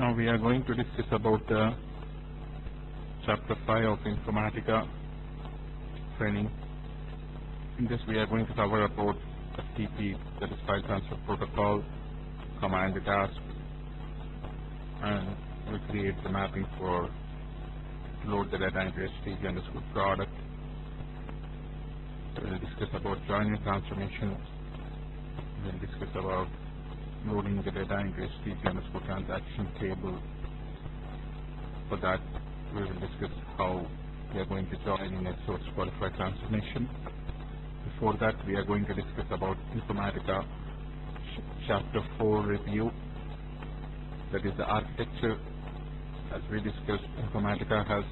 Now we are going to discuss about chapter 5 of informatica training. In this we are going to cover about FTP, that is file transfer protocol, command task, and we create the mapping for to load the data into HTTP underscore product. We will discuss about joiner transformation. We will discuss about loading the data into HTTP underscore transaction table. For that, we will discuss how we are going to join in a source qualified transformation. Before that, we are going to discuss about informatica chapter 4 review. That is the architecture. As we discussed, informatica has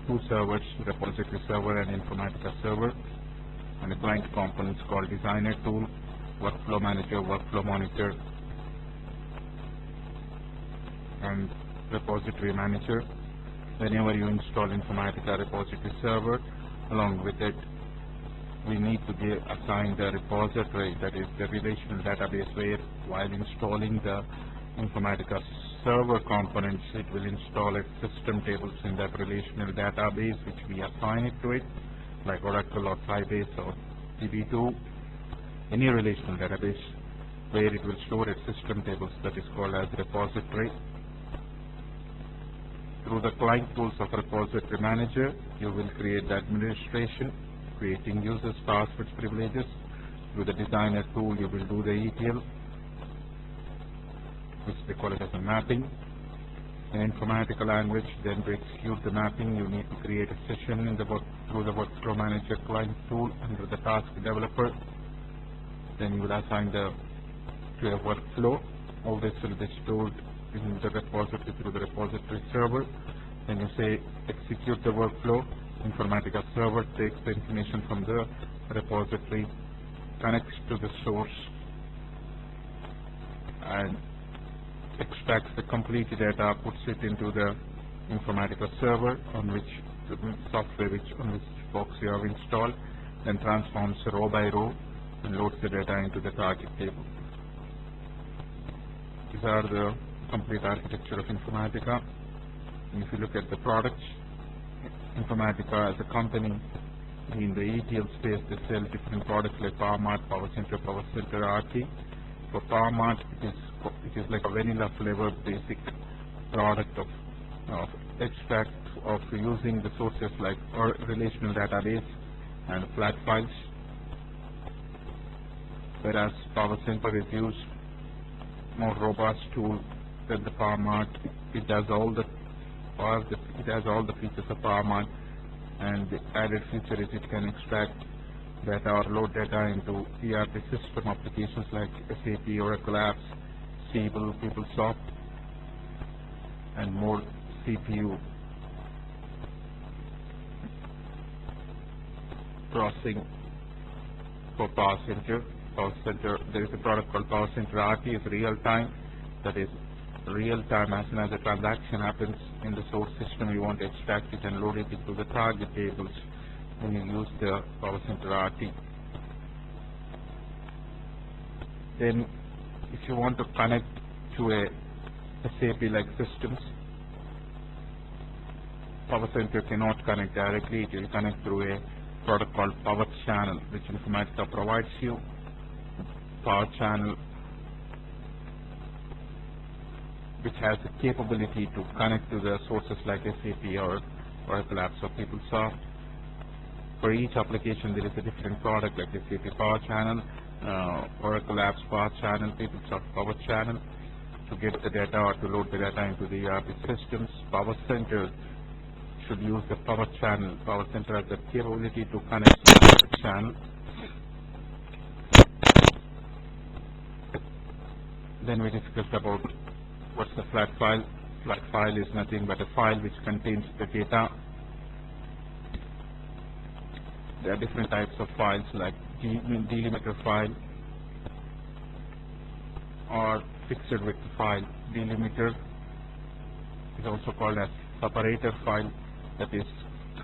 two servers, repository server and informatica server, and a client components called designer tool, workflow manager, workflow monitor, and repository manager. Whenever you install informatica repository server, along with it we need to assign the repository, that is the relational database, where while installing the informatica server components it will install its system tables in that relational database which we assign it to it, like Oracle or Sybase or DB2, any relational database where it will store its system tables, that is called as repository. Through the client tools of repository manager, you will create the administration, creating users, passwords, privileges. Through the designer tool, you will do the ETL, which they call it as a mapping. In informatica language, then to execute the mapping, you need to create a session in the through the workflow manager client tool under the task developer. Then you will assign to a workflow. All this will be stored in the repository through the repository server. Then you say execute the workflow. Informatica server takes the information from the repository, connects to the source, and extracts the complete data, puts it into the informatica server on which the software on which box you have installed, then transforms row by row and loads the data into the target table. These are the complete architecture of informatica. And if you look at the products, informatica as a company in the ETL space, they sell different products like PowerMart, PowerCenter, RT. For PowerMart, it is like a vanilla flavor basic product of extract of using the sources like relational database and flat files, whereas PowerCenter is used more robust tool than the PowerMart. It has all the features of PowerMart, and the added feature is it can extract data or load data into ERP system applications like SAP, Oracle apps, Siebel, PeopleSoft, and more CPU processing for PowerCenter. There is a product called PowerCenter RT. Is real time. That is real time. As soon as a transaction happens in the source system, you want to extract it and load it into the target tables when you use the PowerCenter RT. Then if you want to connect to a SAP like systems, PowerCenter cannot connect directly. It will connect through a product called Power Channel, which Informatica provides you. Power Channel, which has the capability to connect to the sources like SAP or Oracle apps or PeopleSoft. For each application, there is a different product like SAP Power Channel, Oracle apps Power Channel, PeopleSoft Power Channel, to get the data or to load the data into the ERP systems. PowerCenter should use the Power Channel. PowerCenter has the capability to connect to the Power Channel. Then we discussed about what's the flat file. Flat file is nothing but a file which contains the data. There are different types of files like delimiter file or fixed width file. Delimiter is also called as separator file, that is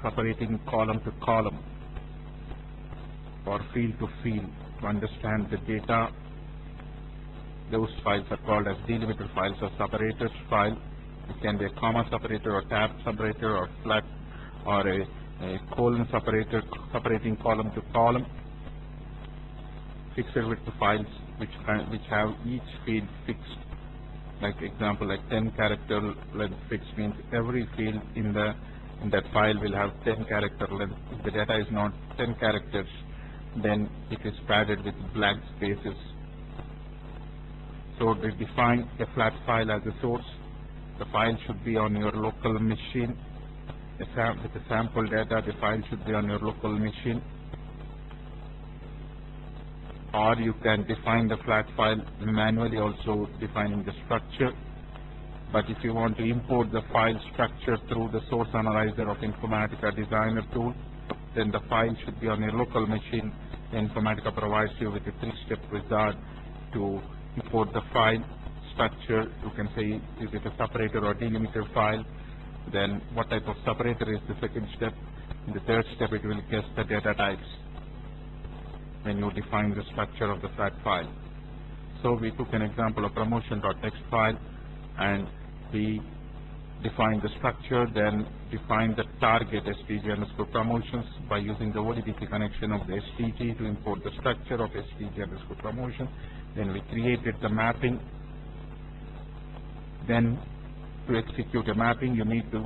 separating column to column or field to field to understand the data. Those files are called as delimiter files or separators file. It can be a comma separator or tab separator or flat or a colon separator separating column to column. Fixed width files which have each field fixed. Like example, like 10 character length fixed means every field in that file will have 10 character length. If the data is not 10 characters, then it is padded with blank spaces. So we define a flat file as a source. The file should be on your local machine. With the sample data, the file should be on your local machine. Or you can define the flat file manually, also defining the structure. But if you want to import the file structure through the source analyzer of Informatica Designer tool, then the file should be on your local machine. Informatica provides you with a 3-step wizard to import the file structure. You can say, is it a separator or delimiter file? Then what type of separator is the second step? In the third step, it will guess the data types when you define the structure of the flat file. So we took an example of promotion.txt file, and we defined the structure, then defined the target stg_promotions by using the ODBC connection of the stg to import the structure of stg_promotion. Then we created the mapping. Then to execute a mapping, you need to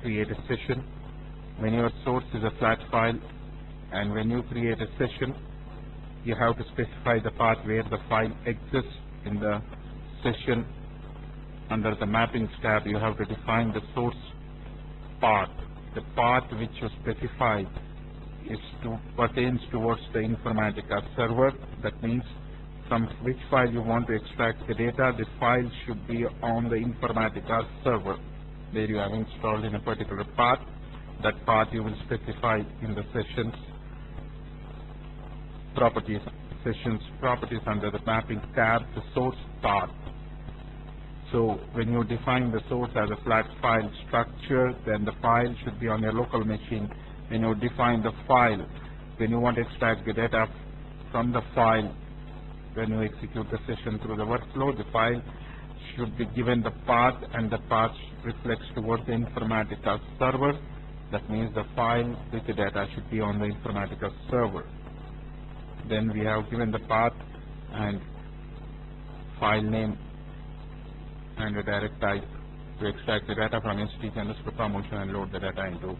create a session. When your source is a flat file, and when you create a session, you have to specify the path where the file exists in the session. Under the mappings tab, you have to define the source path. The path which you specify pertains towards the Informatica server. That means from which file you want to extract the data, the file should be on the Informatica server. There you have installed in a particular path. That path you will specify in the sessions properties under the mapping tab, the source path. So when you define the source as a flat file structure, then the file should be on your local machine. When you define the file, when you want to extract the data from the file, when you execute the session through the workflow, the file should be given the path, and the path reflects towards the Informatica server. That means the file with the data should be on the Informatica server. Then we have given the path and file name and a direct type to extract the data from stg_promotion and load the data into,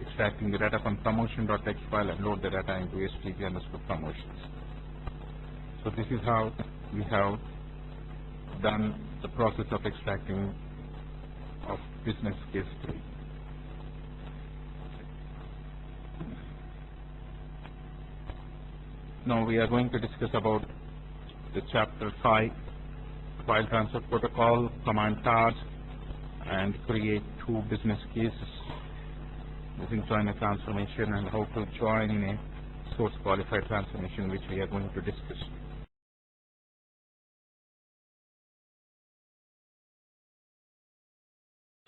extracting the data from promotion.txt file and load the data into stg_promotions. So this is how we have done the process of extracting of business case 3. Now we are going to discuss about the chapter 5, file transfer protocol, command task, and create 2 business cases using joiner transformation, and how to join in a source qualified transformation, which we are going to discuss.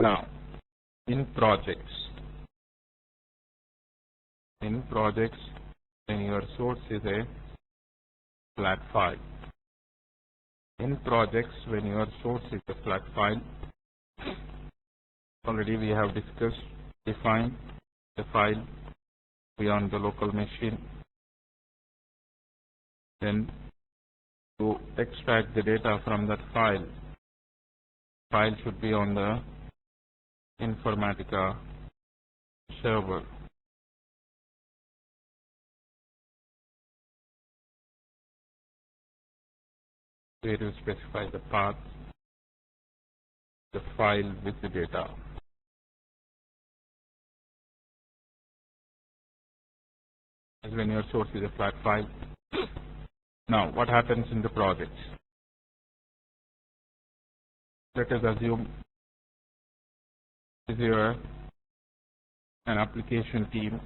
Now, in projects, when your source is a flat file. In projects, when your source is a flat file, already we have discussed, define the file beyond the local machine. Then to extract the data from that file should be on the Informatica server. Where you specify the path, the file with the data. As when your source is a flat file. Now, what happens in the project? Let us assume is here an application team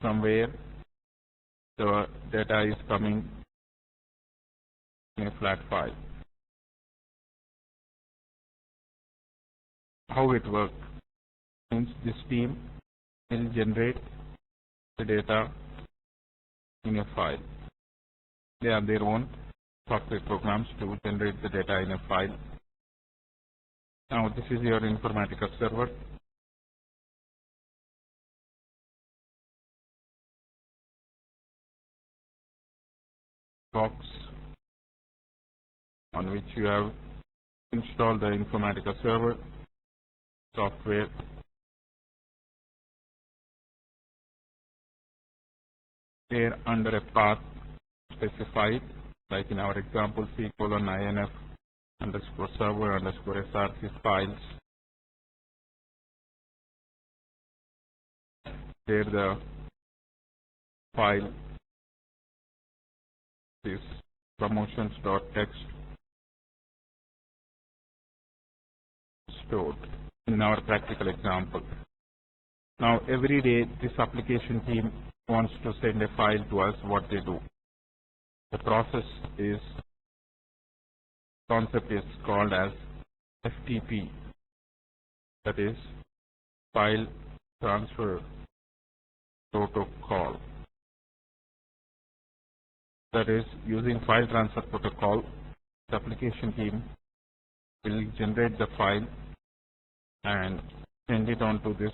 from where the data is coming in a flat file. How it works means this team will generate the data in a file. They have their own software programs to generate the data in a file. Now this is your Informatica server. Box on which you have installed the Informatica server software. There under a path specified, like in our example C:\inf underscore server underscore src files. There the file is promotions.txt stored in our practical example. Now every day this application team wants to send a file to us. What they do, the process is, concept is called as FTP, that is file transfer protocol. That is, using file transfer protocol, the application team will generate the file and send it onto this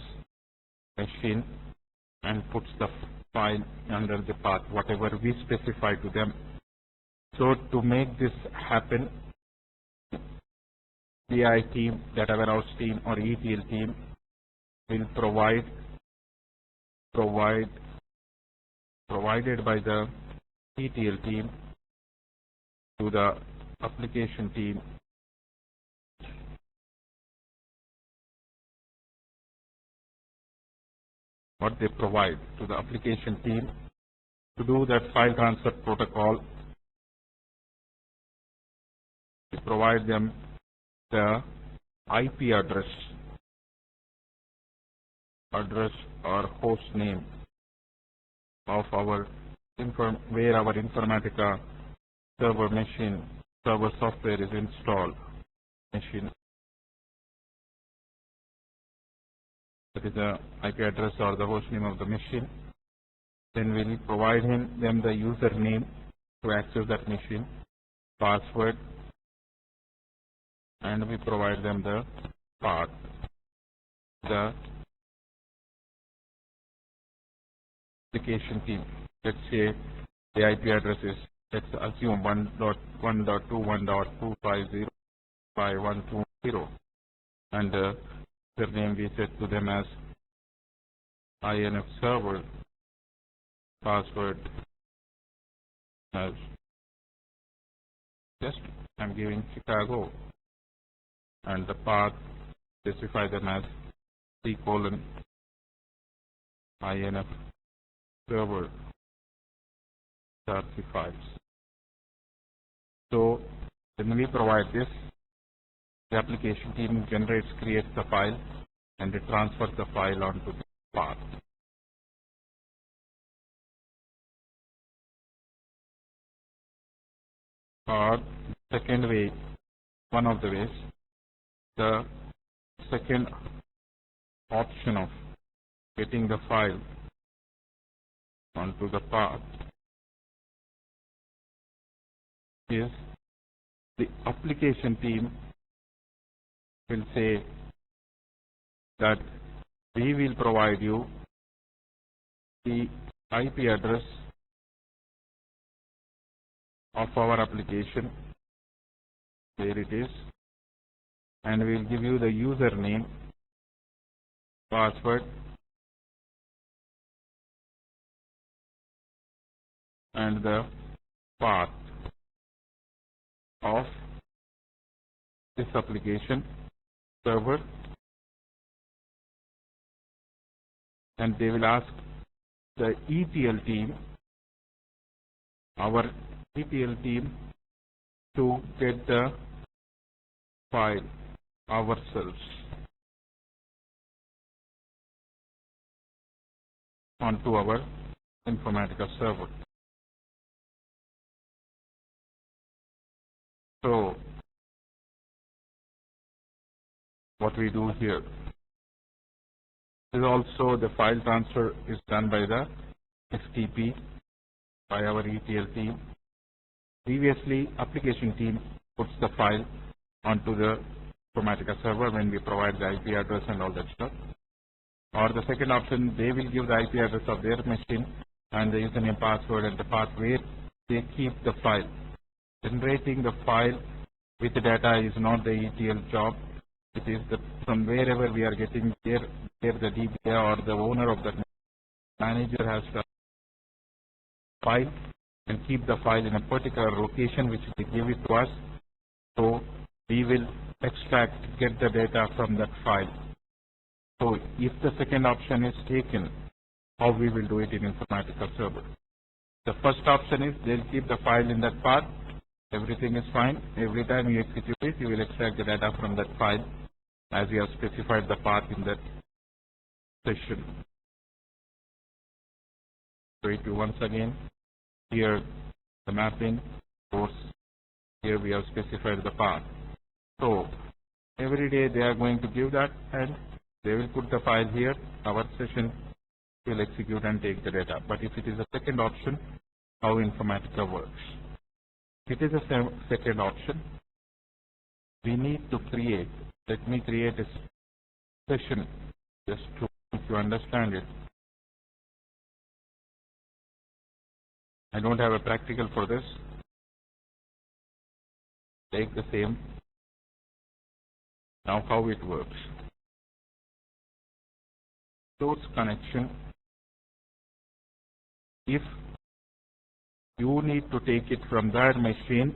machine and puts the file under the path whatever we specify to them. So to make this happen, BI team, data warehouse team or ETL team will provided by the ETL team to the application team what they provide to the application team to do that file transfer protocol. We provide them the IP address or host name of our where our Informatica server software is installed machine. That is the IP address or the host name of the machine. Then we will provide them the username to access that machine, password, and we provide them the path. The application team, let's say the IP address is, let's assume 1.1.2.1.250.5120, and their name we set to them as INF server, password as just I'm giving Chicago, and the path specify them as C:\inf server src files. So when we provide this, the application team creates the file and it transfers the file onto the path. Or second way, one of the ways, the second option of getting the file onto the path is the application team will say that we will provide you the IP address of our application, there it is, and we will give you the username, password, and the path of this application server, and they will ask the ETL team, our ETL team, to get the file ourselves onto our Informatica server. So what we do here is also the file transfer is done by the FTP by our ETL team. Previously, application team puts the file onto the Informatica server when we provide the IP address and all that stuff. Or the second option, they will give the IP address of their machine and the username, password, and the path where they keep the file. Generating the file with the data is not the ETL job. It is from wherever we are getting there the DBA or the owner of that manager has to file and keep the file in a particular location which they give it to us. So we will get the data from that file. So if the second option is taken, how we will do it in Informatica server? The first option is they'll keep the file in that path. Everything is fine. Every time you execute it, you will extract the data from that file as we have specified the path in that session. So if you once again, here the mapping, course, here we have specified the path. So every day they are going to give that and they will put the file here. Our session will execute and take the data. But if it is a second option, how Informatica works? It is a second option. We need to create. Let me create a session just to make you understand it. I don't have a practical for this. Take the same. Now how it works. Source connection. If you need to take it from that machine,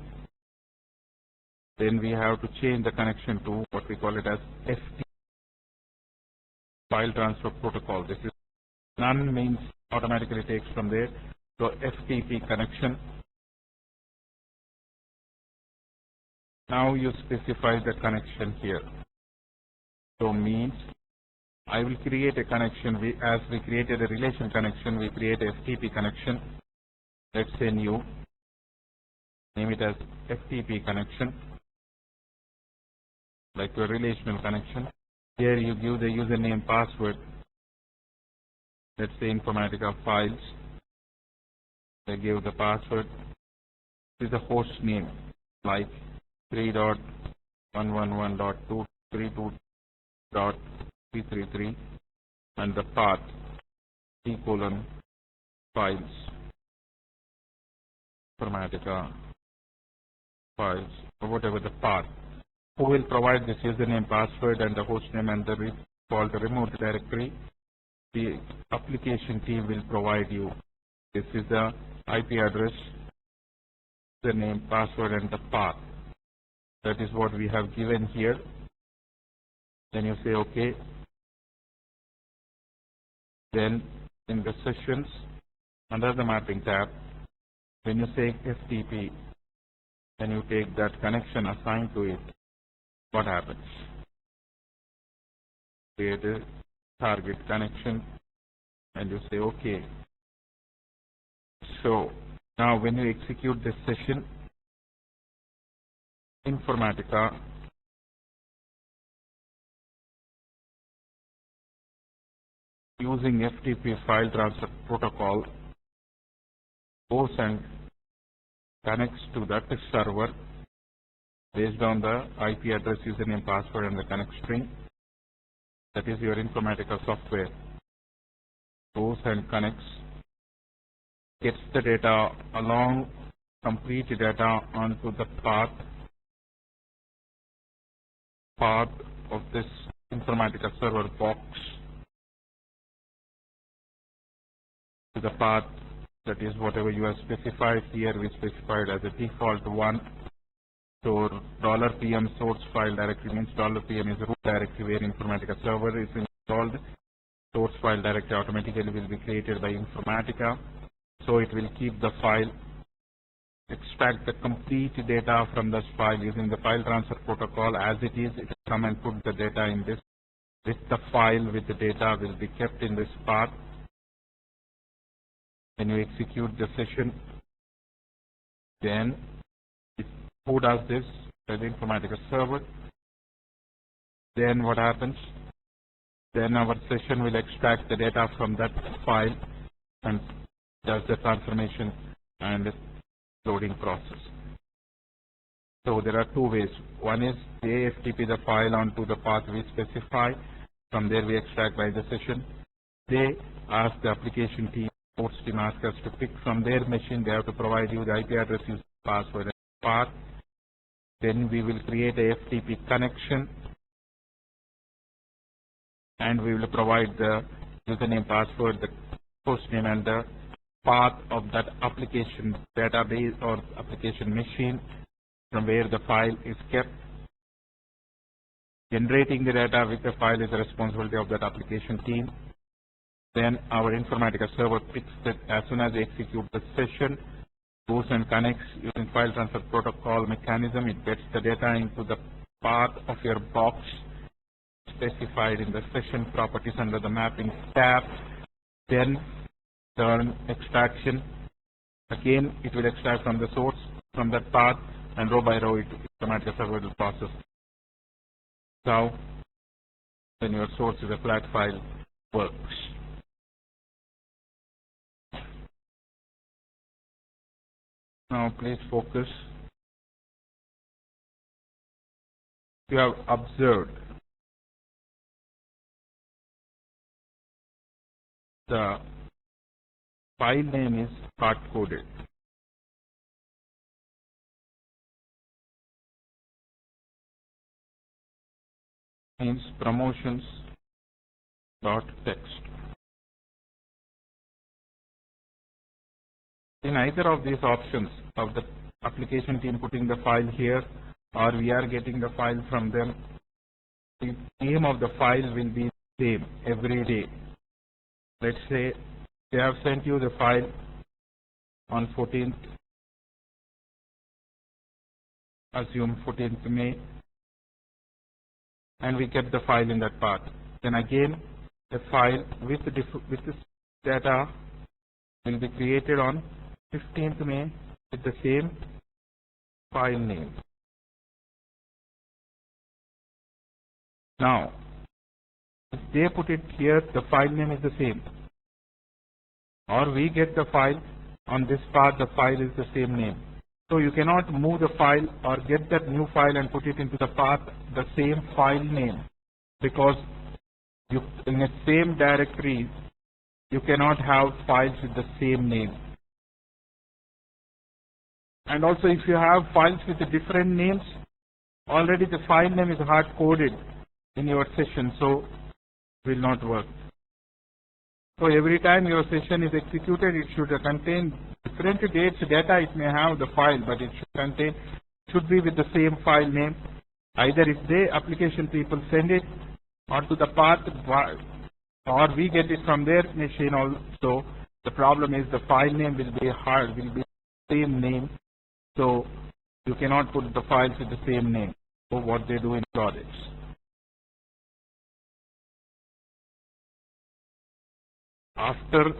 then we have to change the connection to what we call it as FTP, file transfer protocol. This is none means automatically takes from there. So FTP connection. Now you specify the connection here. So means I will create a connection. As we created a relation connection, we create a FTP connection. Let's say new. Name it as FTP connection, like a relational connection. Here you give the username, password. Let's say Informatica files. I give the password. This is the host name, like 3.111.232.333, and the path :files, Informatica files, or whatever the path. Who will provide this username, password, and the host name and the default remote directory? The application team will provide you. This is the IP address, the name, password, and the path. That is what we have given here. Then you say OK. Then in the sessions, under the mapping tab, when you say FTP, then you take that connection assigned to it. What happens? Create a target connection and you say OK. So now when you execute this session, Informatica using FTP file transfer protocol goes and connects to that server based on the IP address, username, password, and the connect string. That is your Informatica software. Goes and connects, gets the data along, complete data onto the path of this Informatica server box, to the path that is whatever you have specified. Here we specified as a default one. So $PM source file directory means $PM is root directory where Informatica server is installed. Source file directory automatically will be created by Informatica. So it will keep the file, extract the complete data from this file using the file transfer protocol as it is. It will come and put the data in this. With the file with the data will be kept in this path. When you execute the session, then who does this? The Informatica server. Then what happens? Then our session will extract the data from that file and does the transformation and loading process. So there are two ways. One is they FTP the file onto the path we specify. From there we extract by the session. They ask the application team, ports team ask us to pick from their machine. They have to provide you the IP address, user password, and path. Then we will create a FTP connection, and we will provide the username, password, the host name, and the path of that application database or application machine from where the file is kept. Generating the data with the file is the responsibility of that application team. Then our Informatica server picks that as soon as they execute the session, goes and connects using file transfer protocol mechanism. It gets the data into the path of your box specified in the session properties under the mapping tab. Then turn extraction. Again, it will extract from the source from that path, and row by row, Informatica server will process. Now, when your source is a flat file, works. Now, please focus. You have observed the file name is hard-coded. Means promotions.txt. In either of these options of the application team putting the file here, or we are getting the file from them, the name of the file will be same every day. Let's say they have sent you the file on 14th, assume 14th May, and we kept the file in that path. Then again, the file with this data will be created on 15th May with the same file name. Now, if they put it here, the file name is the same. Or we get the file on this path, the file is the same name. So you cannot move the file or get that new file and put it into the path, the same file name, because you, in the same directory, you cannot have files with the same name. And also, if you have files with the different names, already the file name is hard coded in your session, so will not work. So every time your session is executed, it should contain different dates data. It may have the file, but it should be with the same file name. Either if the application people send it onto the path, or we get it from their machine also. The problem is the file name will be the same name. So you cannot put the files with the same name. So what they do in projects. After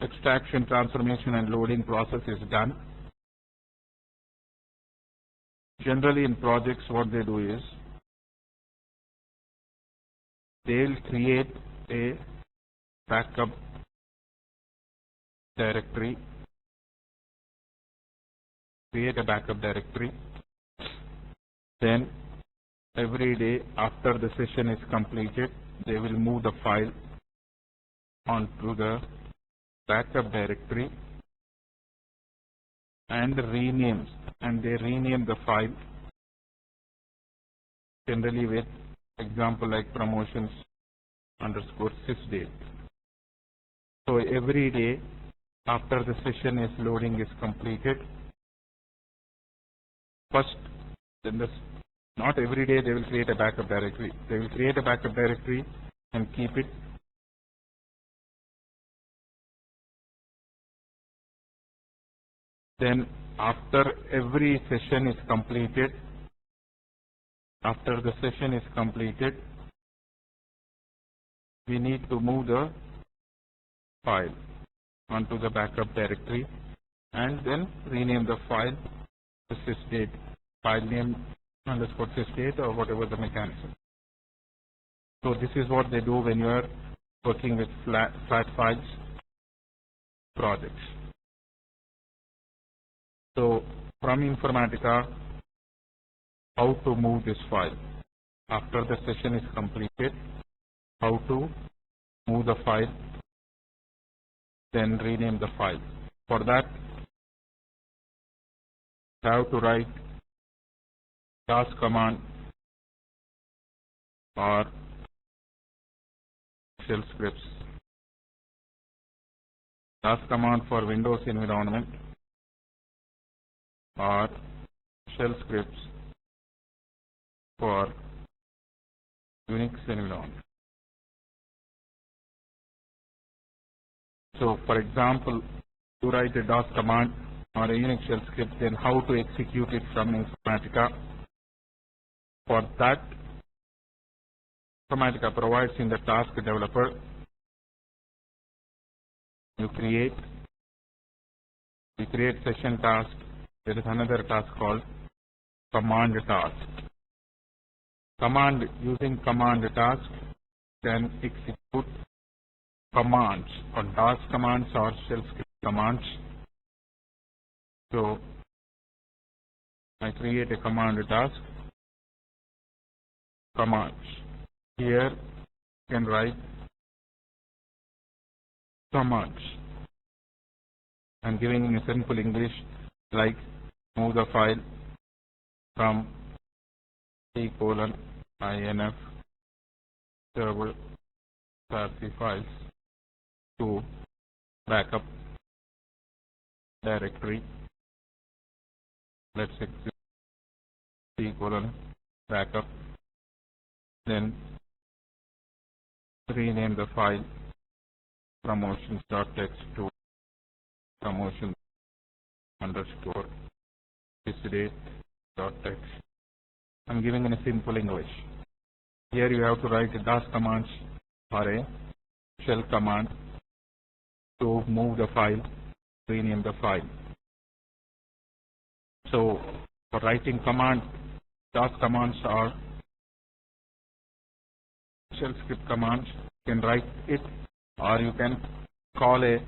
extraction, transformation, and loading process is done, generally in projects what they do is they'll create a backup directory, then every day after the session is completed, they will move the file onto the backup directory and they rename the file, generally with example like promotions_sysdate. So every day after the session is loading is completed, first, then not every day they will create a backup directory. They will create a backup directory and keep it. Then after every session is completed, we need to move the file onto the backup directory and then rename the file to sysdate, file name _sysdate, or whatever the mechanism. So this is what they do when you are working with flat files projects. So from Informatica, how to move this file. After the session is completed, how to move the file, then rename the file. For that, you have to write task command or shell scripts. Task command for Windows environment or shell scripts for Unix environment. So for example, to write a DOS command or a Unix shell script, then how to execute it from Informatica. For that, Informatica provides in the task developer, we create session task. There is another task called command task. Using command task can execute commands or DOS commands or shell script commands. So I create a command task, commands. Here you can write commands. I'm giving in a simple English like move the file from C:\inf server files to backup directory. Let's execute C:\backup. Then rename the file promotions.txt to promotions_thisDate.txt. I'm giving in a simple English. Here you have to write a DOS commands or a shell command to move the file, rename the file. So for writing command, DOS commands or shell script commands, you can write it or you can call a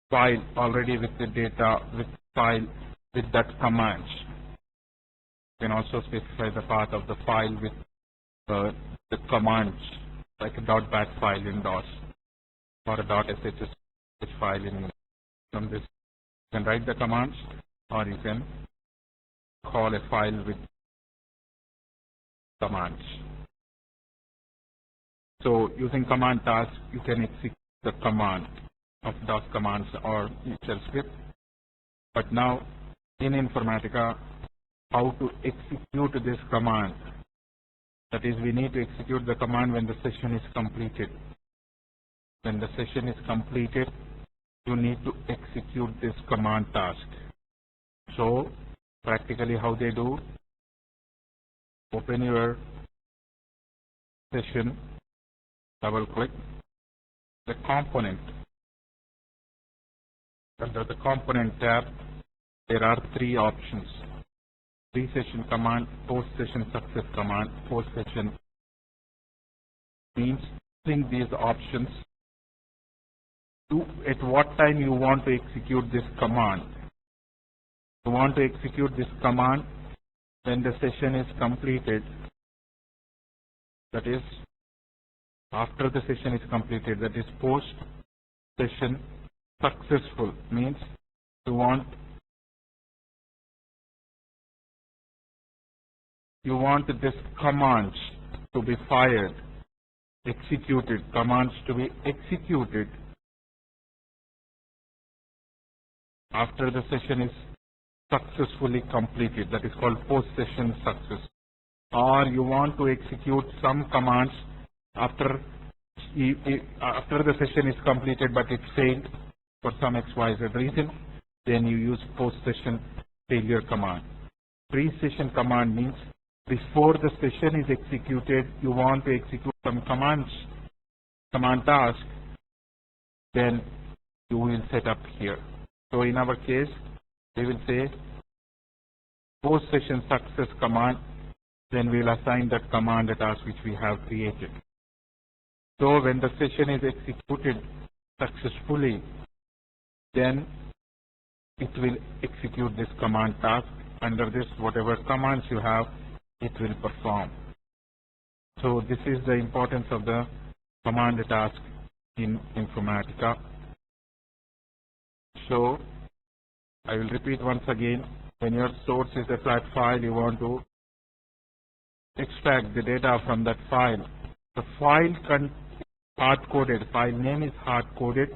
file already with the data with file with that commands. You can also specify the path of the file with the commands, like a .bat file in DOS or a .sh file in. From this, you can write the commands or you can call a file with commands. So using command task, you can execute the command of DOS commands or shell script. But now in Informatica, how to execute this command? That is, we need to execute the command when the session is completed. When the session is completed, you need to execute this command task. So practically how they do, open your session, double click the component. Under the component tab, there are three options: pre-session command, post-session success command. Post-session means using these options to at what time you want to execute this command. You want to execute this command when the session is completed. That is, after the session is completed. That is post-session successful means you want this commands to be fired, executed, commands to be executed after the session is successfully completed. That is called post-session success. Or you want to execute some commands after the session is completed but it failed for some XYZ reason, then you use post-session failure command. Pre-session command means before the session is executed, you want to execute some command task, then you will set up here. So in our case, we will say post-session success command, then we will assign that command task which we have created. So when the session is executed successfully, then it will execute this command task. Under this, whatever commands you have, it will perform. So this is the importance of the command task in Informatica. So I will repeat once again. When your source is a flat file, you want to extract the data from that file. The file hard-coded, file name is hard-coded.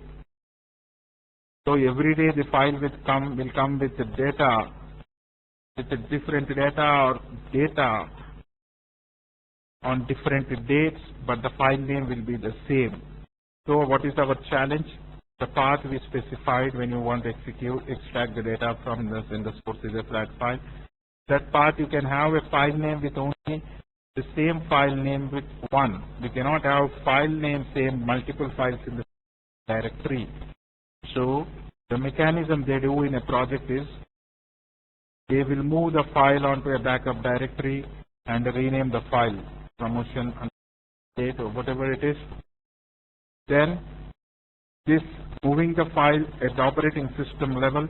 So every day the file will come with the data, with the different data or data on different dates, but the file name will be the same. So what is our challenge? The path we specified when you want to extract the data from this, when the source is a flat file. That path you can have a file name with only the same file name with one. We cannot have file name same multiple files in the directory. So the mechanism they do in a project is they will move the file onto a backup directory and rename the file, promotion, date, or whatever it is. Then this moving the file at the operating system level,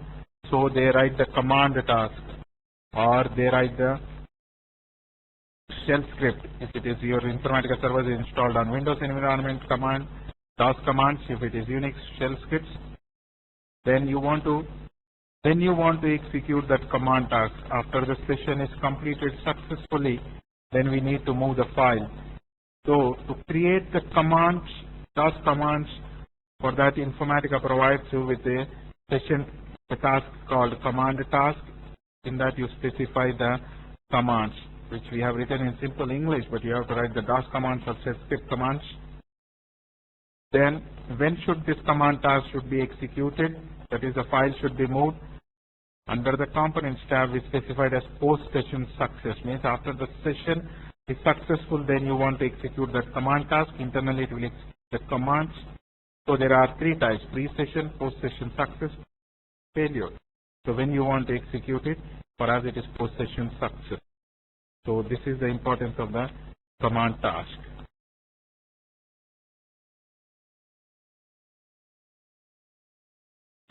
so they write the command task or they write the shell script. If it is your Informatica server is installed on Windows environment, command, DOS commands. If it is Unix, shell scripts. Then you want to execute that command task. After the session is completed successfully, then we need to move the file. So to create the commands, DOS commands, for that Informatica provides you with a session, a task called command task. In that you specify the commands, which we have written in simple English, but you have to write the DOS commands or shell script commands. Then when should this command task should be executed? That is, the file should be moved. Under the components tab, we specified as post-session success. Means after the session is successful, then you want to execute that command task. Internally, it will execute the commands. So there are three types: pre-session, post-session success, failure. So when you want to execute it, for us it is post-session success. So this is the importance of the command task.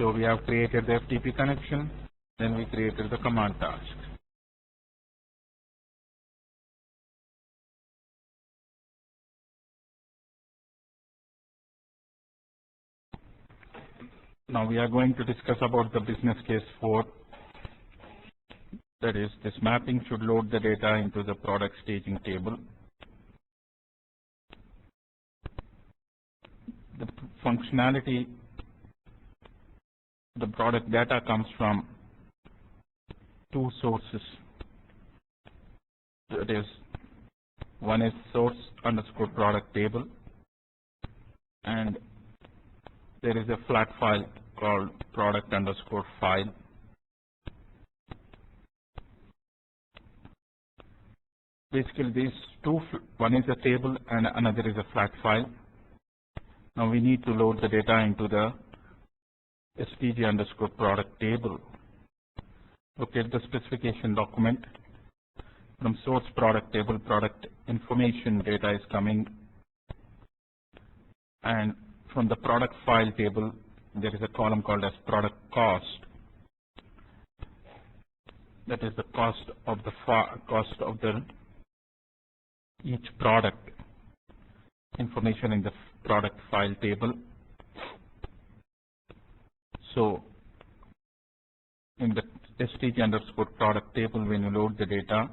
So we have created the FTP connection, then we created the command task. Now we are going to discuss about the business case 4. That is, this mapping should load the data into the product staging table. The functionality, the product data comes from two sources. That is, one is source underscore product table, and there is a flat file called product underscore file. Basically, these two, one is a table and another is a flat file. Now we need to load the data into the stg underscore product table. Look at the specification document. From source product table, product information data is coming, and from the product file table, there is a column called as product cost. That is the cost of the each product information in the product file table. So in the stg underscore product table, when you load the data,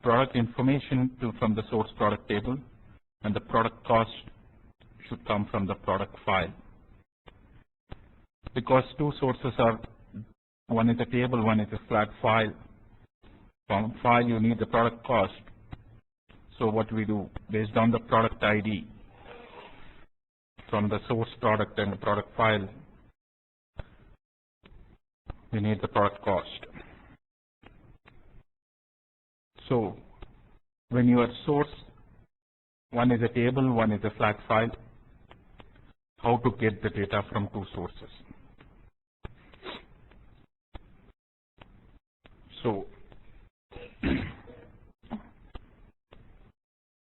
product information from the source product table, and the product cost should come from the product file. Because two sources are, one is a table, one is a flat file. From file you need the product cost. So what we do, based on the product ID from the source product and the product file, we need the product cost. So when your source, one is a table, one is a flat file, how to get the data from two sources? So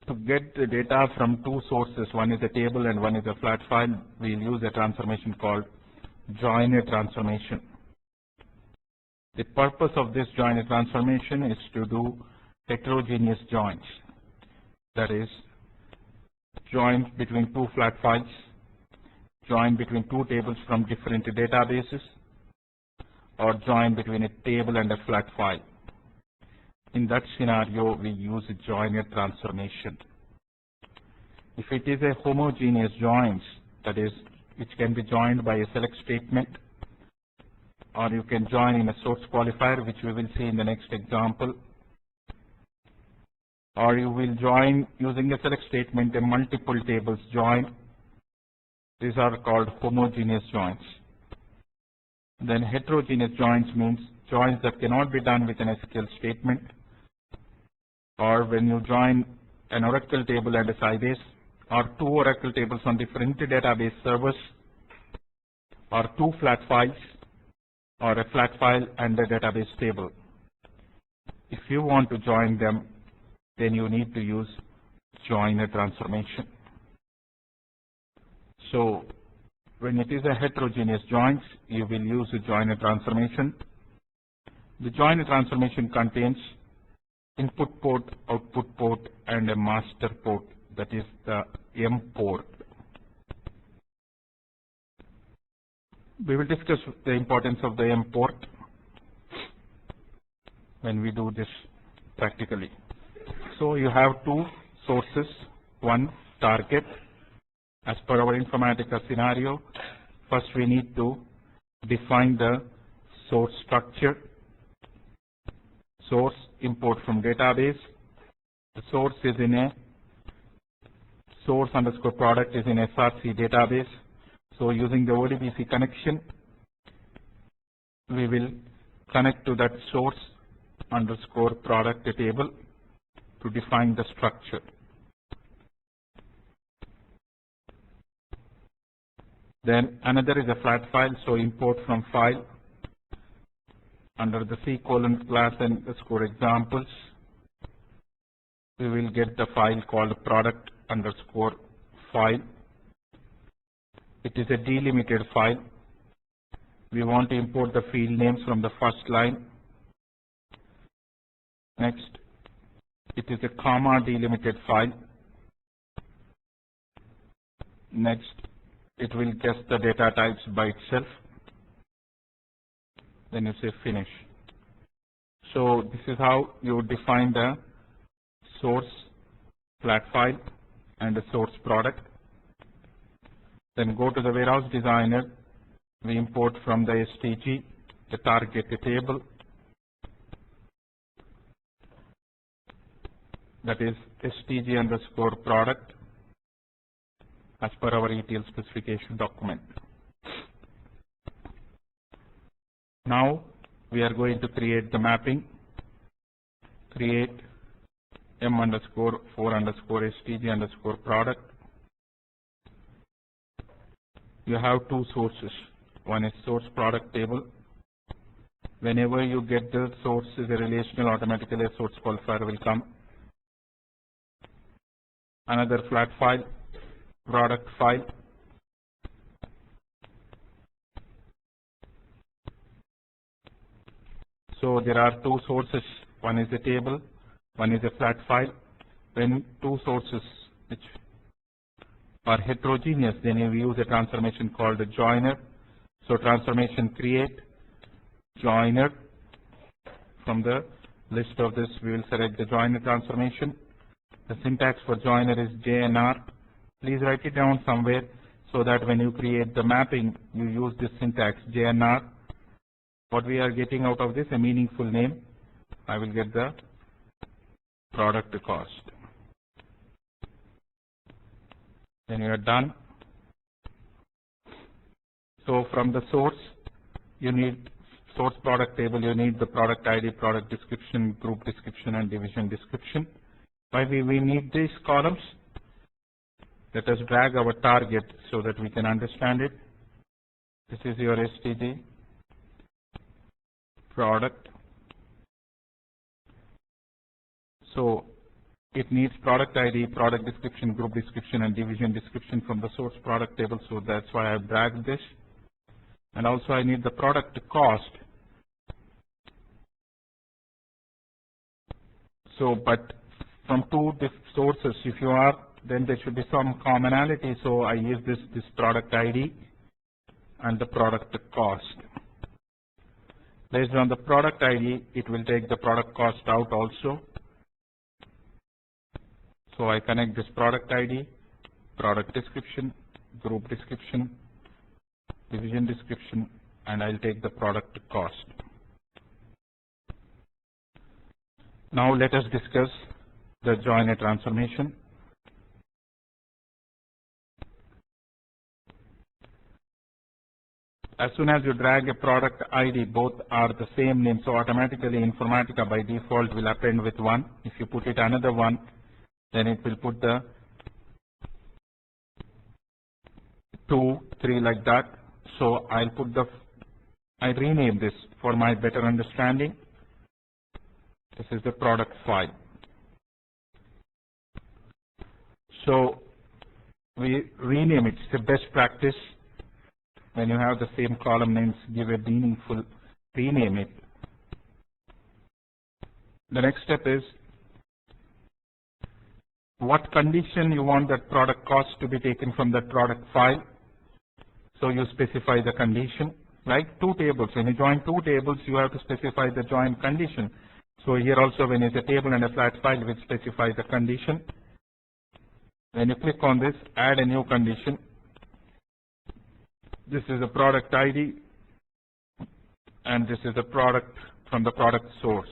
to get the data from two sources, one is a table and one is a flat file, we'll use a transformation called joiner transformation. The purpose of this joiner transformation is to do heterogeneous joins. That is, joins between two flat files, join between two tables from different databases, or join between a table and a flat file. In that scenario, we use a joiner transformation. If it is a homogeneous joins, that is, which can be joined by a select statement, or you can join in a source qualifier, which we will see in the next example, or you will join using a select statement a multiple tables join. These are called homogeneous joins. Then heterogeneous joins means joins that cannot be done with an SQL statement, or when you join an Oracle table and a Sybase, or two Oracle tables on different database servers, or two flat files, or a flat file and a database table. If you want to join them, then you need to use joiner transformation. So when it is a heterogeneous joins, you will use a joiner transformation. The joiner transformation contains input port, output port, and a master port, that is the M port. We will discuss the importance of the M port when we do this practically. So you have two sources, one target. As per our informatica scenario, first we need to define the source structure. Source import from database. The source is in a source underscore product is in SRC database. So using the ODBC connection, we will connect to that source underscore product table to define the structure. Then another is a flat file, so import from file under the C colon class and underscore examples. We will get the file called product underscore file. It is a delimited file. We want to import the field names from the first line. Next, it is a comma delimited file. Next, it will guess the data types by itself. Then you say finish. So this is how you define the source flat file and the source product. Then go to the warehouse designer. We import from the STG the target table, that is STG underscore product, as per our ETL specification document. Now we are going to create the mapping. Create M underscore 4 underscore STG underscore product. You have two sources. One is source product table. Whenever you get the source is a relational, automatically a source qualifier will come. Another flat file, product file. So there are two sources. One is a table, one is a flat file. When two sources which are heterogeneous, then you use a transformation called a joiner. So transformation create joiner. From the list of this, we will select the joiner transformation. The syntax for joiner is JNR. Please write it down somewhere so that when you create the mapping, you use this syntax JNR. What we are getting out of this, a meaningful name. I will get the product cost. Then you are done. So from the source, you need source product table, you need the product ID, product description, group description, and division description. Why we need these columns? Let us drag our target so that we can understand it. This is your STG product. So it needs product ID, product description, group description, and division description from the source product table. So that's why I dragged this. And also I need the product cost. So, but from two sources, if you are, then there should be some commonality. So I use this product ID and the product cost. Based on the product ID, it will take the product cost out also. So I connect this product ID, product description, group description, division description, and I'll take the product cost. Now let us discuss the joiner transformation. As soon as you drag a product ID, both are the same name, so automatically Informatica by default will append with 1. If you put it another one, then it will put the 2, 3 like that. So I rename this for my better understanding. This is the product file. So we rename it. It's a best practice. When you have the same column names, give a meaningful rename it. The next step is what condition you want that product cost to be taken from that product file. So you specify the condition, like two tables. When you join two tables, you have to specify the join condition. So here also, when it's a table and a flat file, we specify the condition. When you click on this, add a new condition. This is the product ID, and this is the product from the product source.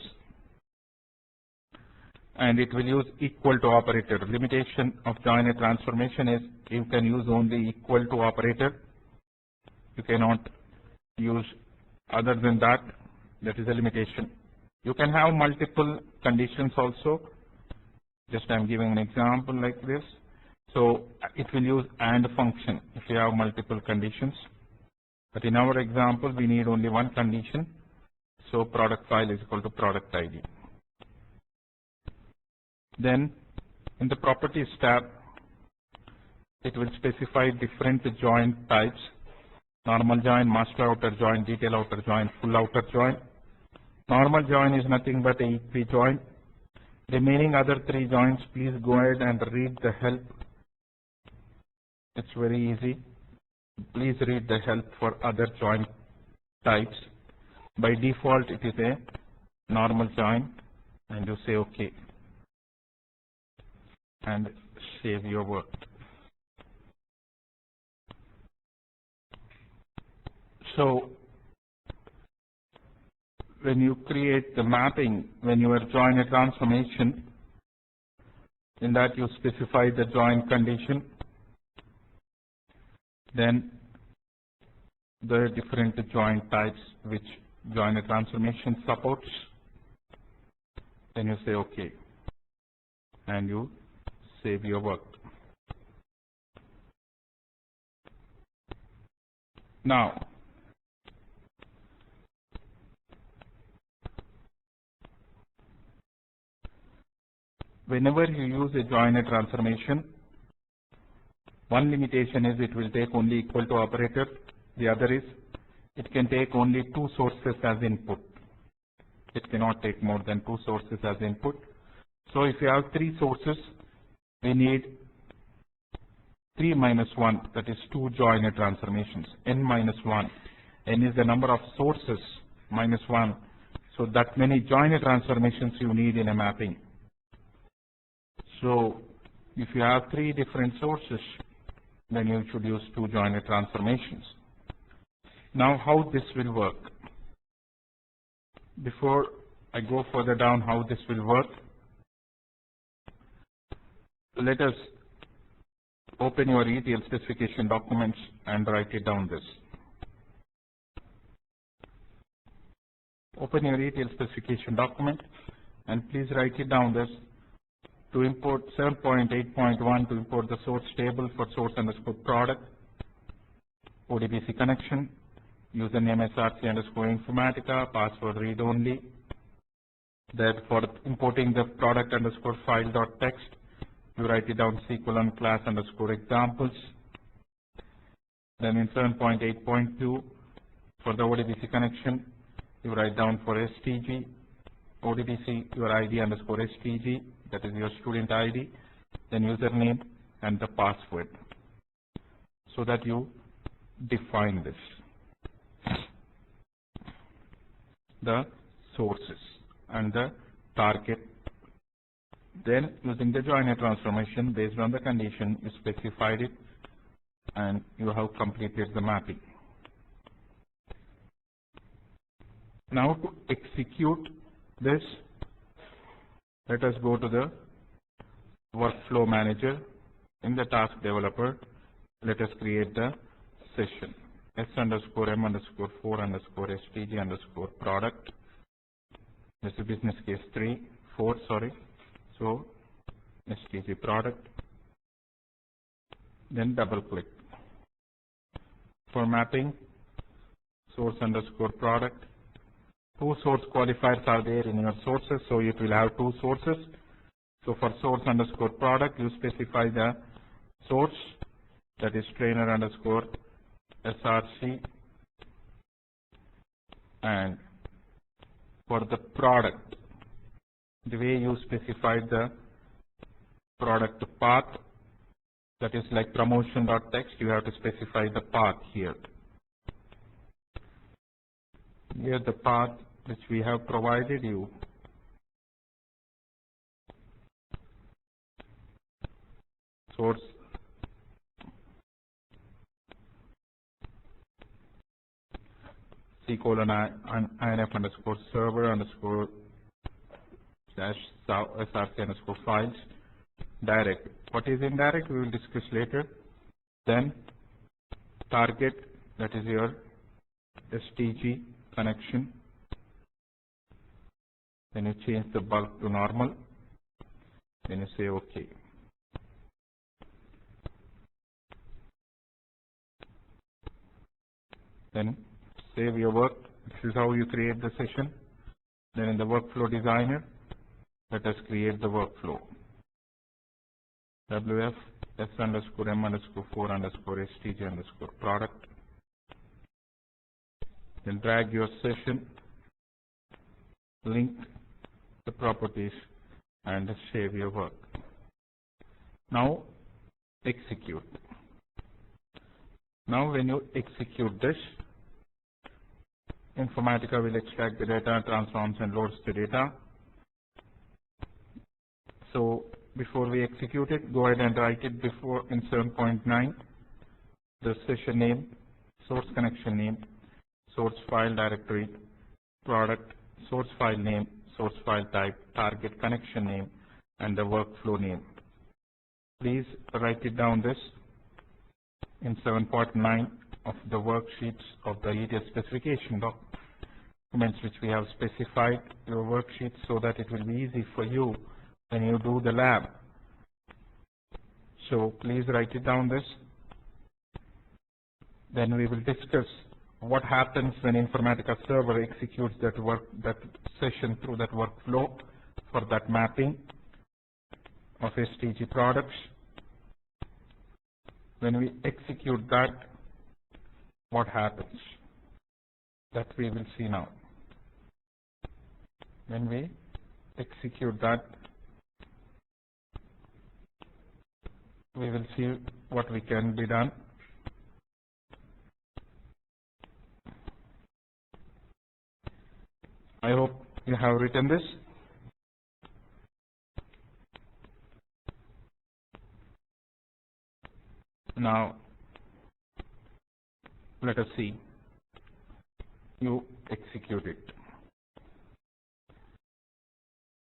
And it will use equal to operator. Limitation of joiner transformation is you can use only equal to operator. You cannot use other than that. That is a limitation. You can have multiple conditions also. Just I'm giving an example like this. So it will use AND function if you have multiple conditions. But in our example, we need only one condition. So product file is equal to product ID. Then in the properties tab, it will specify different join types: normal join, master outer join, detail outer join, full outer join. Normal join is nothing but a equi join. Remaining other three joins, please go ahead and read the help. It's very easy. Please read the help for other join types. By default, it is a normal join, and you say OK and save your work. So when you create the mapping, when you are join a transformation, in that you specify the join condition, then the different join types which joiner transformation supports, then you say OK and you save your work. Now whenever you use a joiner transformation, one limitation is it will take only equal to operator. The other is it can take only two sources as input. It cannot take more than two sources as input. So if you have three sources, we need 3 minus 1, that is 2 joiner transformations, n minus 1. N is the number of sources minus 1. So that many joiner transformations you need in a mapping. So if you have three different sources, then you should use 2 joiner transformations. Now how this will work? Before I go further down how this will work, let us open your ETL specification documents and write it down this. Open your ETL specification document and please write it down this. To import 7.8.1 to import the source table for source underscore product, ODBC connection, username src underscore informatica, password read only. That for importing the product underscore file dot text, you write it down C:\class underscore examples. Then in 7.8.2 for the ODBC connection, you write down for STG, ODBC your ID underscore STG, that is your student ID, then username and the password, so that you define this, the sources and the target. Then using the joiner transformation based on the condition, you specified it and you have completed the mapping. Now to execute this, let us go to the workflow manager. In the task developer, let us create the session s_m_4_stg_product. This is business case 4, sorry. So STG product. Then double click. For mapping, source_product. 2 source qualifiers are there in your sources, so it will have 2 sources. So for source_product, you specify the source, that is trainer_src, and for the product, the way you specified the product path, that is like promotion.txt, you have to specify the path here. Here the path which we have provided you. Source c:/server_src_files direct. What is indirect we will discuss later. Then target, that is your STG connection. Then you change the bulk to normal. Then you say OK. Then save your work. This is how you create the session. Then in the workflow designer, let us create the workflow. WF s_m_4_stg_product. Then drag your session, link the properties, and save your work. Now execute. Now when you execute this, Informatica will extract the data, transforms and loads the data. So before we execute it, go ahead and write it before in 7.9, the session name, source connection name, source file directory, product, source file name, source file type, target connection name, and the workflow name. Please write it down this in 7.9 of the worksheets of the EDS specification documents which we have specified your worksheets, so that it will be easy for you when you do the lab. So please write it down this. Then we will discuss what happens when Informatica server executes that session through that workflow for that mapping of STG products. When we execute that, what happens? That we will see now. When we execute that, we will see what we can be done. I hope you have written this. Now let us see. You execute it.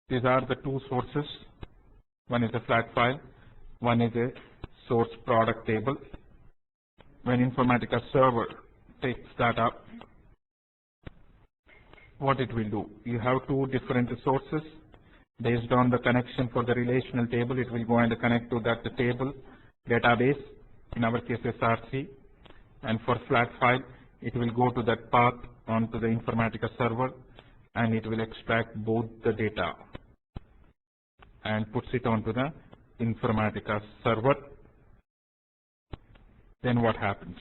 These are the 2 sources. One is a flat file, one is a source product table. When Informatica server takes that up, what it will do? You have 2 different sources. Based on the connection for the relational table, it will go and connect to that table database, in our case SRC. And for flat file, it will go to that path onto the Informatica server, and it will extract both the data and puts it onto the Informatica server. Then what happens?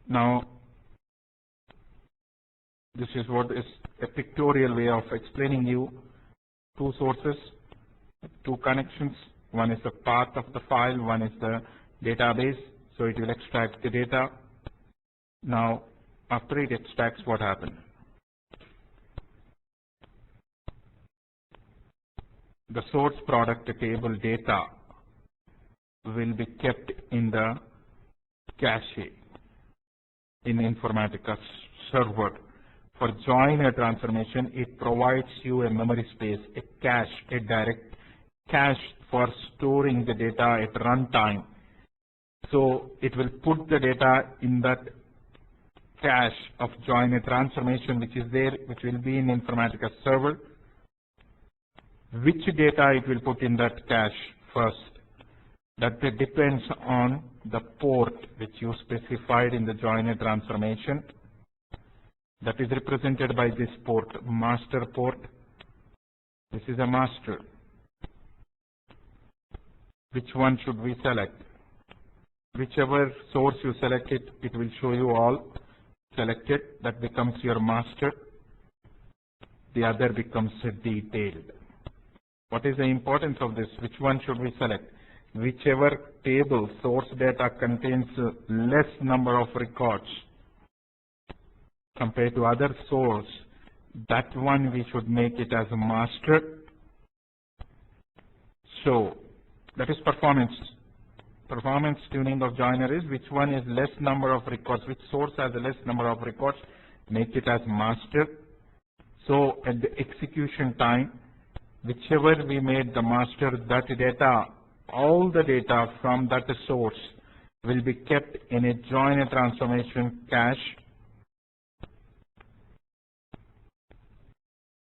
Now This is what is a pictorial way of explaining you two sources, two connections. One is the path of the file, one is the database. So it will extract the data. Now, after it extracts, what happened? The source product table data will be kept in the cache in Informatica server. For joiner transformation, it provides you a memory space, a cache, a direct cache for storing the data at runtime. So it will put the data in that cache of joiner transformation, which is there, which will be in Informatica server. Which data it will put in that cache first? That depends on the port which you specified in the joiner transformation. That is represented by this port, master port. This is a master. Which one should we select? Whichever source you select it, it will show you all selected. That becomes your master. The other becomes detailed. What is the importance of this? Which one should we select? Whichever table source data contains less number of records compared to other source, that one we should make it as a master. So that is performance. Performance tuning of joiner is which one is less number of records, which source has a less number of records, make it as master. So at the execution time, whichever we made the master, that data, all the data from that source will be kept in a joiner transformation cache.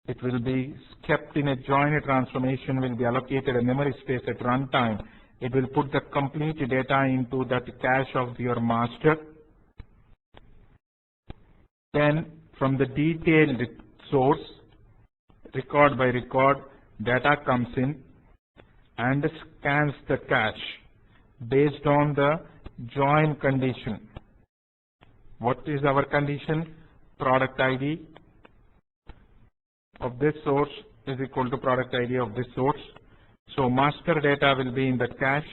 It will be kept in a joiner transformation, will be allocated a memory space at runtime. It will put the complete data into that cache of your master. Then from the detailed source, record by record, data comes in and scans the cache based on the join condition. What is our condition? Product ID of this source is equal to product ID of this source. So master data will be in the cache.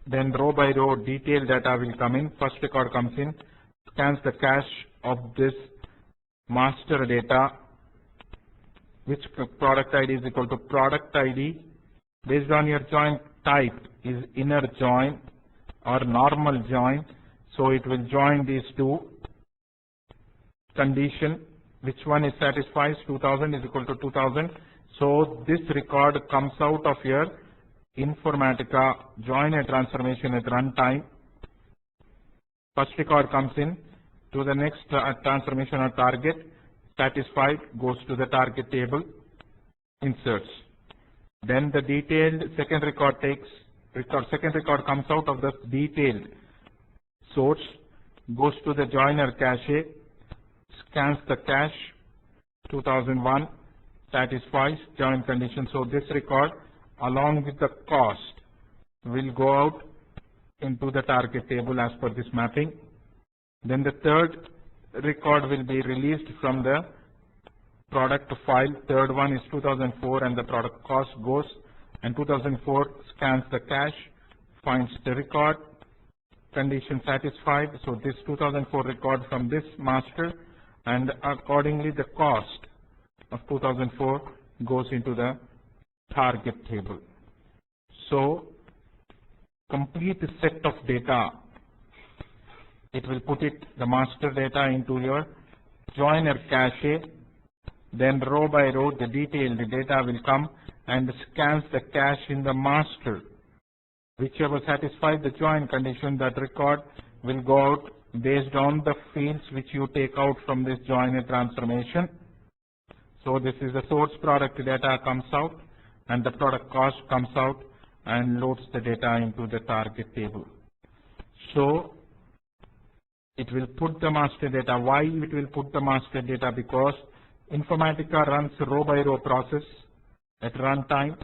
Then row by row detailed data will come in. First record comes in, scans the cache of this master data, which product ID is equal to product ID based on your join type is inner join or normal join. So it will join these two. Condition, which one is satisfies? 2000 is equal to 2000. So this record comes out of your Informatica joiner transformation at runtime. First record comes in to the next transformation or target. Satisfied goes to the target table, inserts. Then the detailed second record second record comes out of the detailed source, goes to the joiner cache, scans the cache, 2001, satisfies join condition. So this record along with the cost will go out into the target table as per this mapping. Then the third record will be released from the product file. Third one is 2004 and the product cost goes, and 2004 scans the cache, finds the record, condition satisfied. So this 2004 record from this master, and accordingly the cost of 2004 goes into the target table. So complete set of data, it will put it, the master data, into your joiner cache. Then row by row the detailed data will come and scans the cache in the master. Whichever satisfies the join condition, that record will go out based on the fields which you take out from this joiner transformation. So this is the source product data comes out, and the product cost comes out and loads the data into the target table. So it will put the master data. Why it will put the master data? Because Informatica runs row by row process at runtime.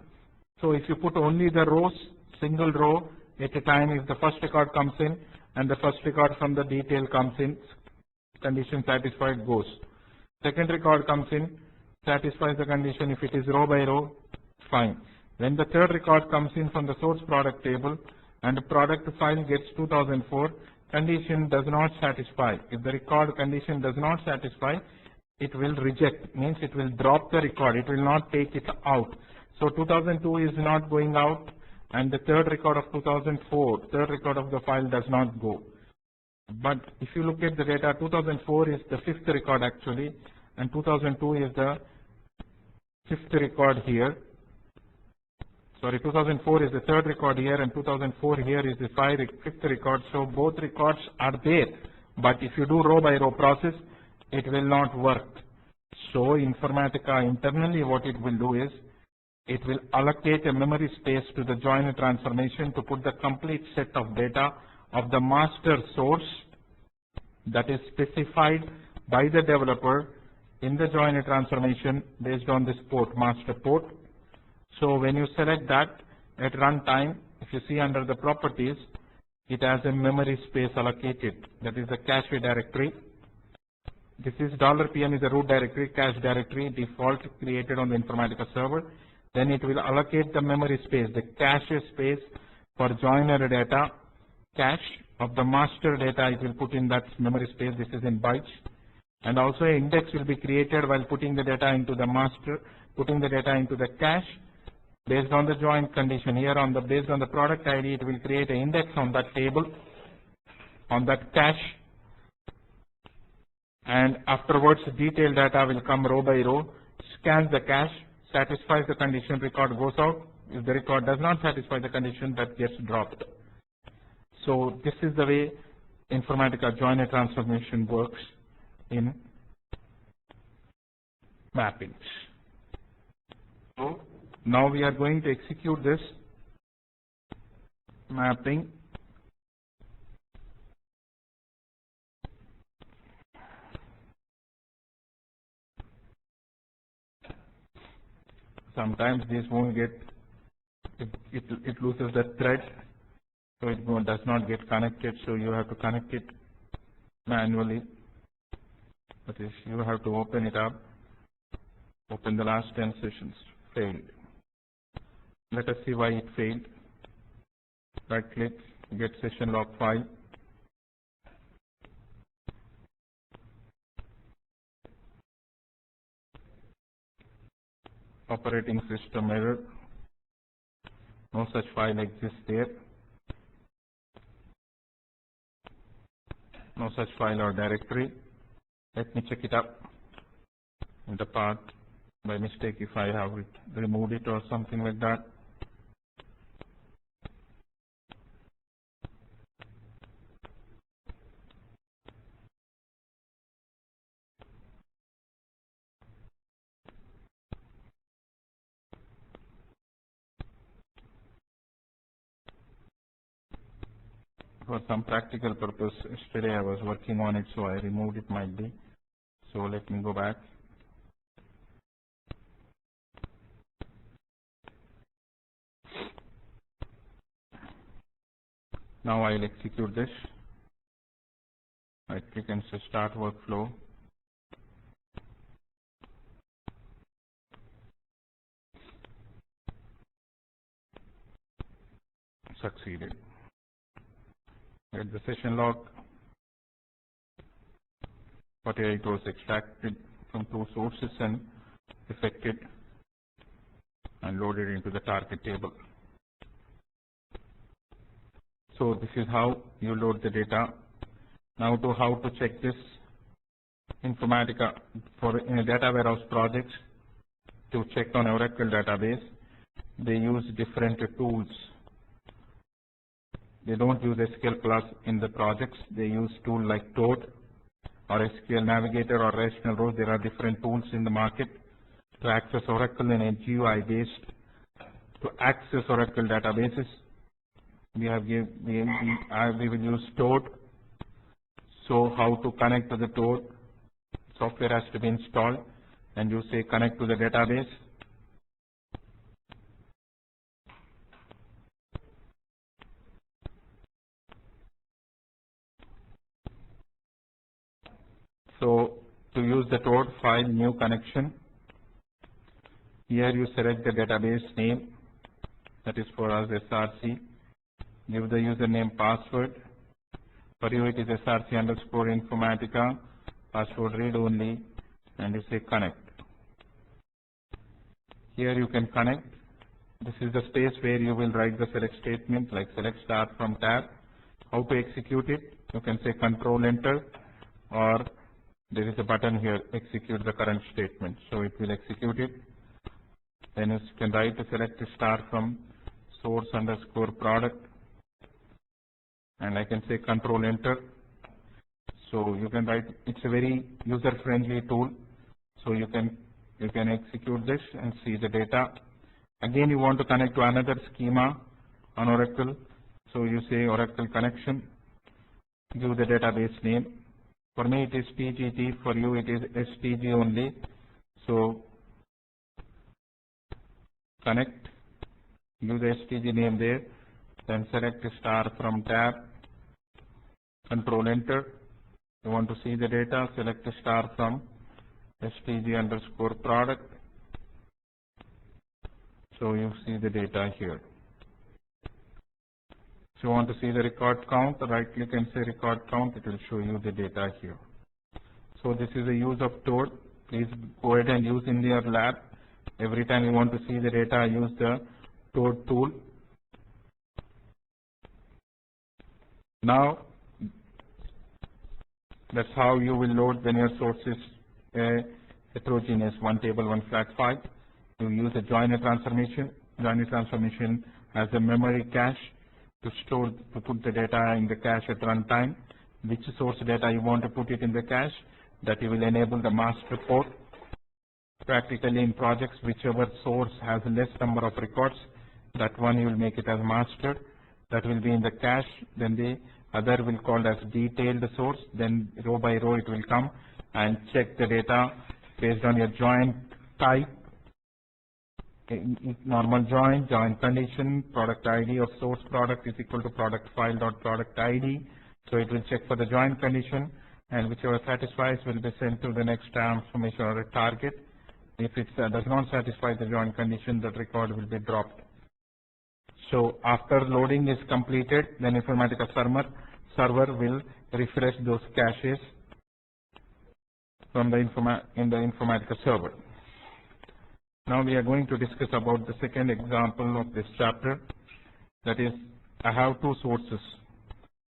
So if you put only the rows, single row at a time, if the first record comes in and the first record from the detail comes in, condition satisfied goes. Second record comes in, satisfies the condition. If it is row by row, fine. When the third record comes in from the source product table and the product file gets 2004, condition does not satisfy. If the record condition does not satisfy, it will reject, means it will drop the record, it will not take it out. So 2002 is not going out, and the third record of 2004, third record of the file does not go. But if you look at the data, 2004 is the fifth record actually, and 2002 is the fifth record here. Sorry, 2004 is the third record here, and 2004 here is the fifth record. So both records are there. But if you do row by row process, it will not work. So Informatica internally what it will do is, it will allocate a memory space to the joiner transformation to put the complete set of data of the master source that is specified by the developer in the joiner transformation based on this port, master port. So when you select that at runtime, if you see under the properties, it has a memory space allocated. That is the cache directory. This is $PM is the root directory, cache directory, default created on the Informatica server. Then it will allocate the memory space, the cache space for joiner data, cache of the master data it will put in that memory space. This is in bytes. And also an index will be created while putting the data into the master, putting the data into the cache based on the join condition. Here on the based on the product ID, it will create an index on that table, on that cache. And afterwards, detailed data will come row by row, scans the cache, satisfies the condition, record goes out. If the record does not satisfy the condition, that gets dropped. So this is the way Informatica joiner transformation works in mappings. So now we are going to execute this mapping. Sometimes this won't get, it loses the thread, so it does not get connected, so you have to connect it manually. That is, you have to open it up, open the last 10 sessions, failed. Let us see why it failed. Right click, get session log file. Operating system error. No such file exists there. No such file or directory. Let me check it up in the path by mistake if I have removed it or something like that. For some practical purpose, yesterday I was working on it, so I removed it, might be. So let me go back. Now I will execute this. Right click and say start workflow. Succeeded. Get the session log. But here it was extracted from two sources and affected and loaded into the target table. So this is how you load the data. Now to how to check this. Informatica for in a data warehouse project to check on Oracle database, they use different tools. They don't use SQL Plus in the projects. They use tool like Toad or SQL Navigator or Rational Rows. There are different tools in the market to access Oracle in a GUI based. To access Oracle databases, we will use Toad. So how to connect to the Toad? Software has to be installed, and you say connect to the database. So to use use the Toad file new connection. Here you select the database name, that is for us src. Give the username password. For you it is src_informatica, password read only, and you say connect. Here you can connect. This is the space where you will write the select statement like select star from tab. How to execute it? You can say control enter, or there is a button here, execute the current statement. So it will execute it. Then you can write the select star from source_product, and I can say control enter. So you can write, it's a very user friendly tool. So you can execute this and see the data. Again you want to connect to another schema on Oracle. So you say Oracle connection, give the database name. For me it is TGT, for you it is STG only. So connect, give the STG name there, then select star from tab, control enter. You want to see the data, select star from STG_product. So you see the data here. If you want to see the record count, right click and say record count, it will show you the data here. So this is the use of Toad. Please go ahead and use in your lab. Every time you want to see the data, use the Toad tool. Now, that's how you will load when your source is heterogeneous, one table, one flat file. You use a joiner transformation. Joiner transformation has a memory cache to put the data in the cache at runtime. Which source data you want to put it in the cache, that you will enable the master port. Practically in projects, whichever source has less number of records, that one you will make it as master. That will be in the cache. Then the other will called as detailed source. Then row by row it will come and check the data based on your join type. Normal join condition, product ID of source product is equal to product file dot product ID. So it will check for the join condition, and whichever satisfies will be sent to the next transformation or a target. If it does not satisfy the join condition, that record will be dropped. So after loading is completed, then Informatica server will refresh those caches from the Informatica server. Now we are going to discuss about the second example of this chapter. That is, I have two sources.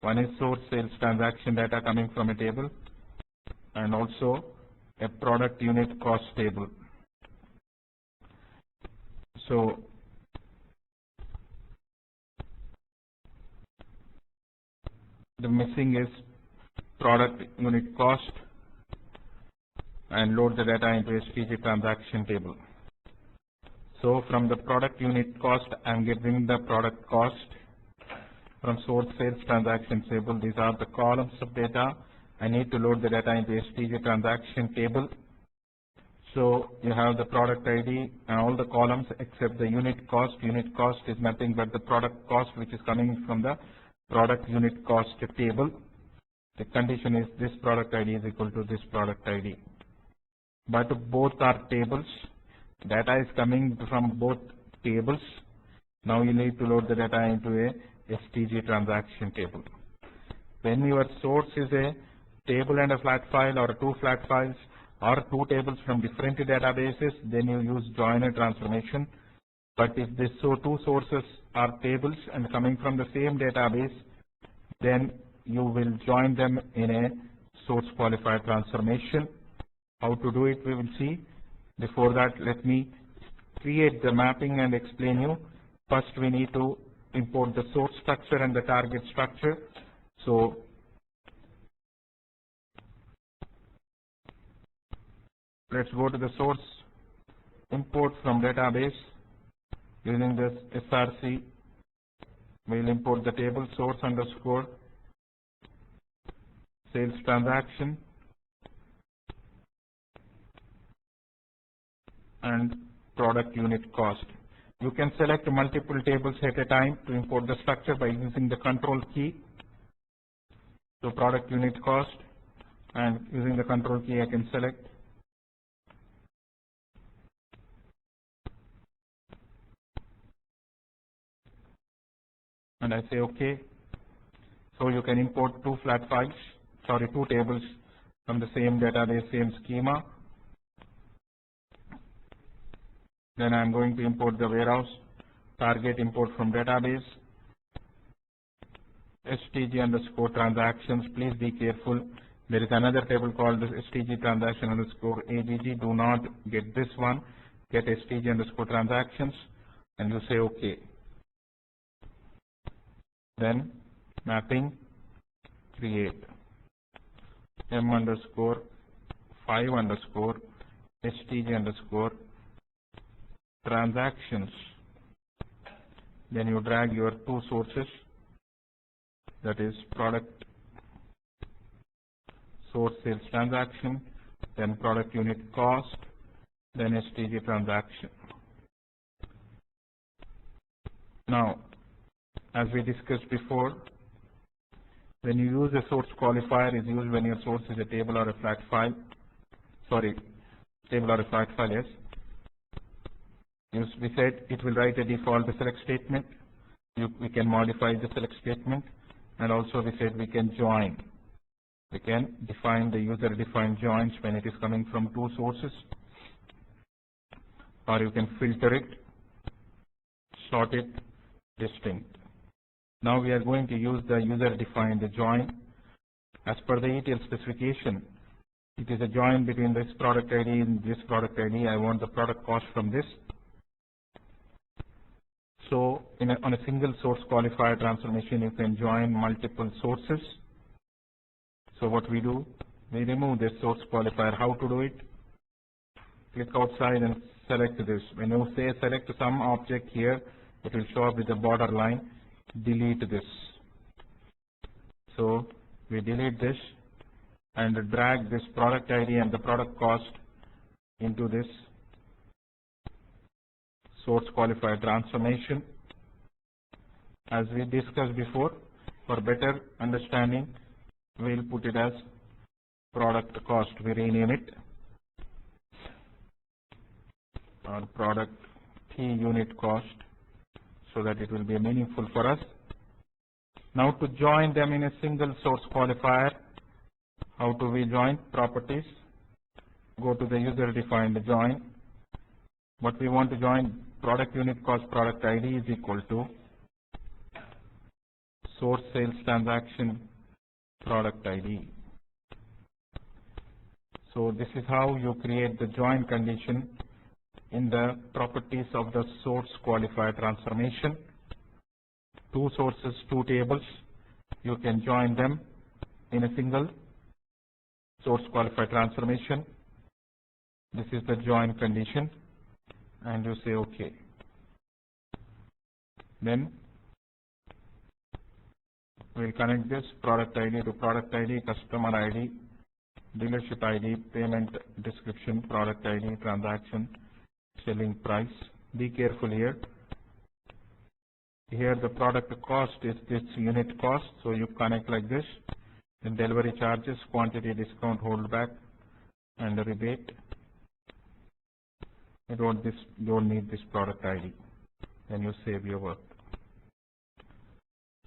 One is source sales transaction data coming from a table, and also a product unit cost table. So the missing is product unit cost, and load the data into a STG transaction table. So from the product unit cost, I am getting the product cost from source sales transaction table. These are the columns of data. I need to load the data into STG transaction table. So you have the product ID and all the columns except the unit cost. Unit cost is nothing but the product cost which is coming from the product unit cost table. The condition is this product ID is equal to this product ID. But both are tables. Data is coming from both tables. Now you need to load the data into a STG transaction table. When your source is a table and a flat file, or two flat files, or two tables from different databases, then you use joiner transformation. But if this two sources are tables and coming from the same database, then you will join them in a source qualifier transformation. How to do it we will see. Before that, let me create the mapping and explain you. First we need to import the source structure and the target structure. So let's go to the source, import from database. Using this src, we'll import the table source underscore sales transaction and product unit cost. You can select multiple tables at a time to import the structure by using the control key. So product unit cost, and using the control key I can select and I say OK. So you can import two tables from the same database, same schema. Then I am going to import the warehouse, target import from database, stg underscore transactions. Please be careful. There is another table called this stg transaction underscore agg. Do not get this one. Get stg underscore transactions, and you say OK. Then mapping create m underscore 5 underscore stg underscore transactions. Then you drag your two sources, that is product source sales transaction, then product unit cost, then stg transaction. Now, as we discussed before, when you use a source qualifier is used when your source is a table or a flat file. Table or a flat file, yes. We said it will write a default select statement. We can modify the select statement, and also we said we can join. We can define the user-defined joins when it is coming from two sources, or you can filter it, sort it, distinct. Now we are going to use the user-defined join. As per the ETL specification, it is a join between this product ID and this product ID. I want the product cost from this. So on a single source qualifier transformation, you can join multiple sources. So what we do, we remove this source qualifier. How to do it? Click outside and select this. When you say select some object here, it will show up with a border line. Delete this. So we delete this and drag this product ID and the product cost into this source qualifier transformation. As we discussed before, for better understanding, we will put it as product cost. We rename it, or product P unit cost, so that it will be meaningful for us. Now to join them in a single source qualifier, how do we join? Properties, go to the user-defined join. What we want to join, product unit cost product ID is equal to source sales transaction product ID. So this is how you create the join condition in the properties of the source qualifier transformation. Two sources, two tables, you can join them in a single source qualifier transformation. This is the join condition, and you say OK. Then we'll connect this product ID to product ID, customer ID, dealership ID, payment description, product ID, transaction, selling price. Be careful here. Here the product cost is this unit cost, so you connect like this. Then delivery charges, quantity discount, holdback, and the rebate. You don't need this product ID. Then you save your work.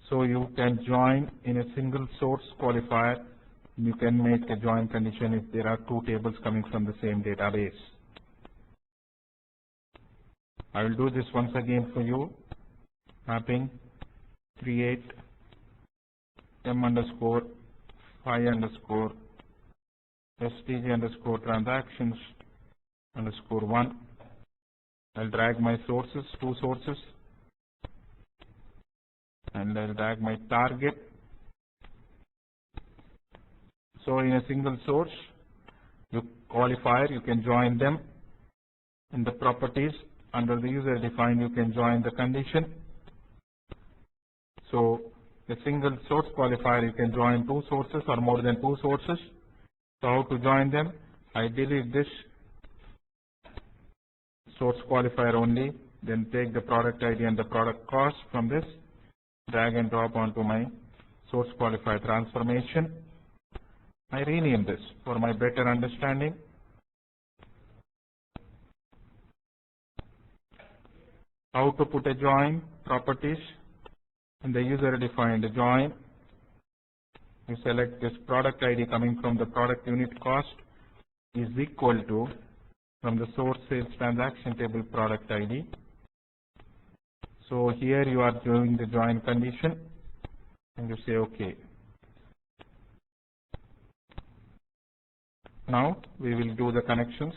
So you can join in a single source qualifier. You can make a join condition if there are two tables coming from the same database. I will do this once again for you. Mapping create m underscore 5 underscore stg underscore transactions underscore 1. I'll drag my sources, two sources, and I'll drag my target. So in a single source qualifier, you can join them. In the properties under the user defined, you can join the condition. So a single source qualifier, you can join two sources or more than two sources. So how to join them? I delete this source qualifier only, then take the product ID and the product cost from this, drag and drop onto my source qualifier transformation. I rename this for my better understanding. How to put a join? Properties, In the user defined join, you select this product ID coming from the product unit cost is equal to from the source sales transaction table product ID. So here you are doing the join condition and you say OK. Now we will do the connections.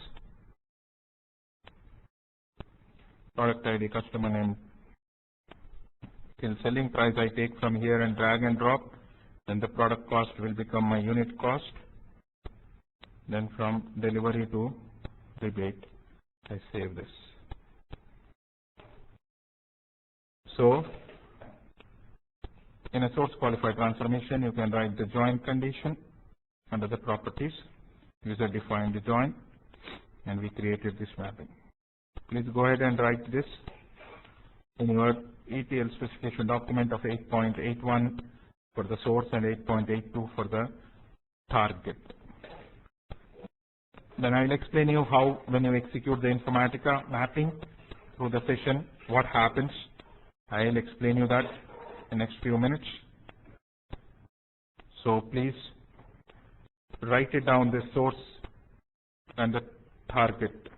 Product ID, customer name, till selling price I take from here and drag and drop. Then the product cost will become my unit cost. Then from delivery to rebate, I save this. So in a source qualified transformation, you can write the join condition under the properties, user defined join, and we created this mapping. Please go ahead and write this in your ETL specification document of 8.81 for the source and 8.82 for the target. Then I will explain you how when you execute the Informatica mapping through the session, what happens. I will explain you that in the next few minutes. So please write it down, the source and the target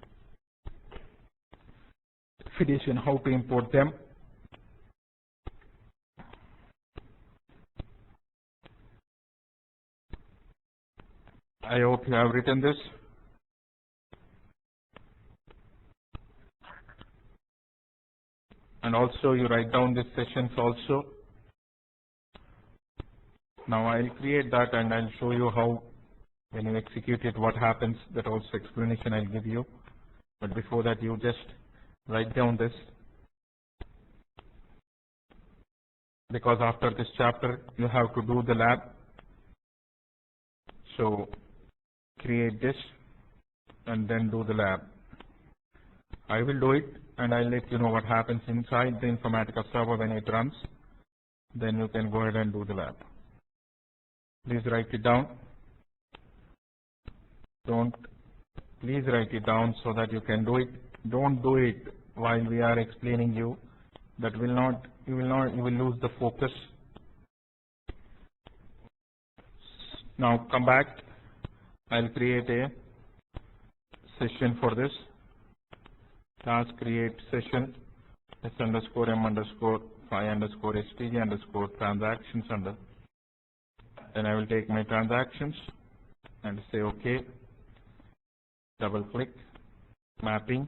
definition, how to import them. I hope you have written this. And also you write down these sessions also. Now I'll create that and I'll show you how when you execute it, what happens. That also explanation I'll give you. But before that, you just write down this, because after this chapter you have to do the lab. So create this and then do the lab. I will do it and I'll let you know what happens inside the Informatica server when it runs. Then you can go ahead and do the lab. Please write it down. Please write it down so that you can do it. Don't do it while we are explaining you. That will not, you will lose the focus. Now come back. I'll create a session for this. Task create session s_m_5_stg_ under. Then I will take my transactions and say OK. Double click, mapping,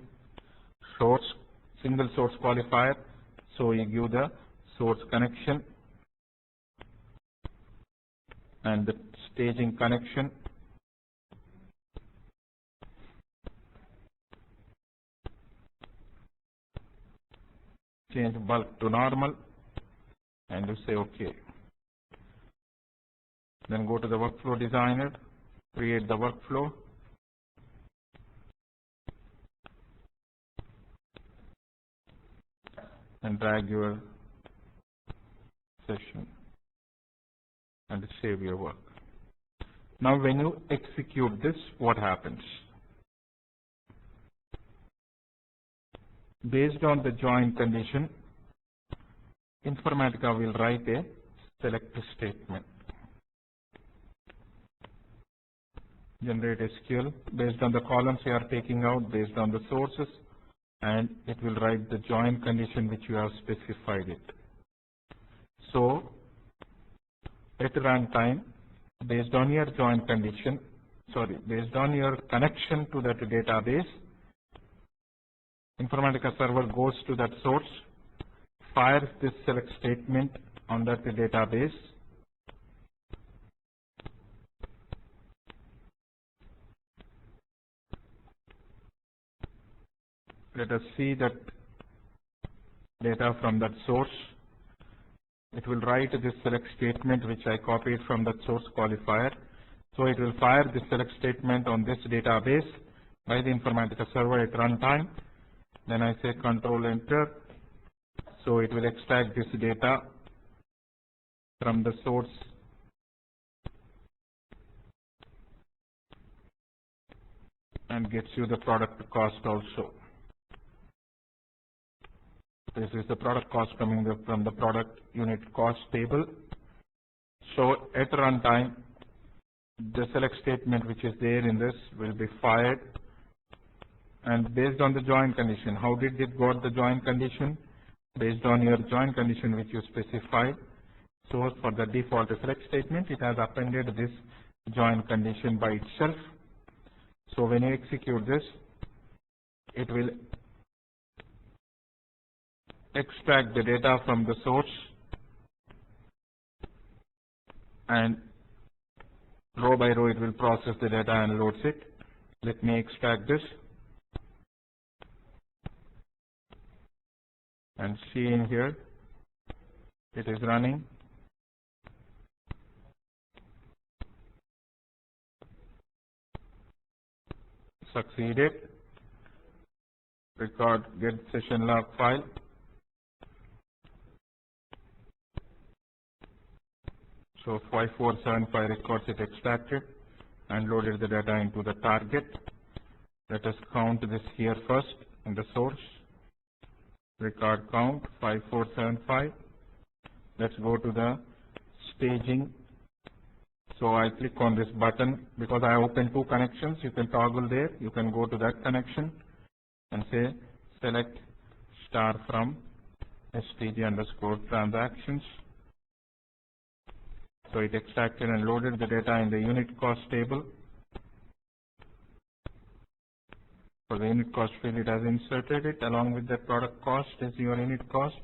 source, single source qualifier. So you give the source connection and the staging connection. Change bulk to normal and you say OK. Then go to the workflow designer, create the workflow. And drag your session and save your work. Now when you execute this, what happens? Based on the join condition, Informatica will write a select statement. Generate SQL based on the columns you are taking out, based on the sources, and it will write the join condition which you have specified it. So at runtime, based on your join condition, based on your connection to that database, Informatica server goes to that source, fires this select statement on that database, let us see that data from that source. It will write this select statement which I copied from that source qualifier. So it will fire this select statement on this database by the Informatica server at runtime. Then I say Control Enter. So it will extract this data from the source and gets you the product cost also. This is the product cost coming from the product unit cost table. So at runtime, the select statement which is there in this will be fired, and based on the join condition, how did it got the join condition? Based on your join condition which you specified. So for the default select statement, it has appended this join condition by itself. So when you execute this, it will extract the data from the source and row by row it will process the data and loads it. Let me extract this and see in here it is running. Succeeded. Record get session log file. So 5475 records it extracted and loaded the data into the target. Let us count this here first in the source. Record count 5475. Let's go to the staging. So I click on this button because I opened two connections. You can toggle there. You can go to that connection and say select star from stg_transactions. So it extracted and loaded the data in the unit cost table. For the unit cost field, it has inserted it along with the product cost as your unit cost,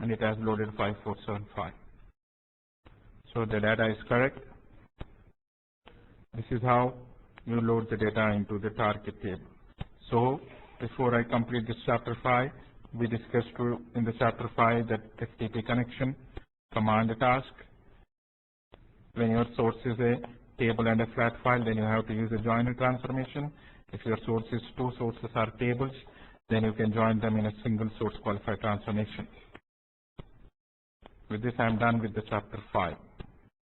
and it has loaded 5475. So the data is correct. This is how you load the data into the target table. So before I complete this chapter 5, we discussed in the chapter 5 that FTP connection, command task. When your source is a table and a flat file, then you have to use a joiner transformation. If your source is two sources are tables, then you can join them in a single source qualified transformation. With this, I am done with the chapter 5.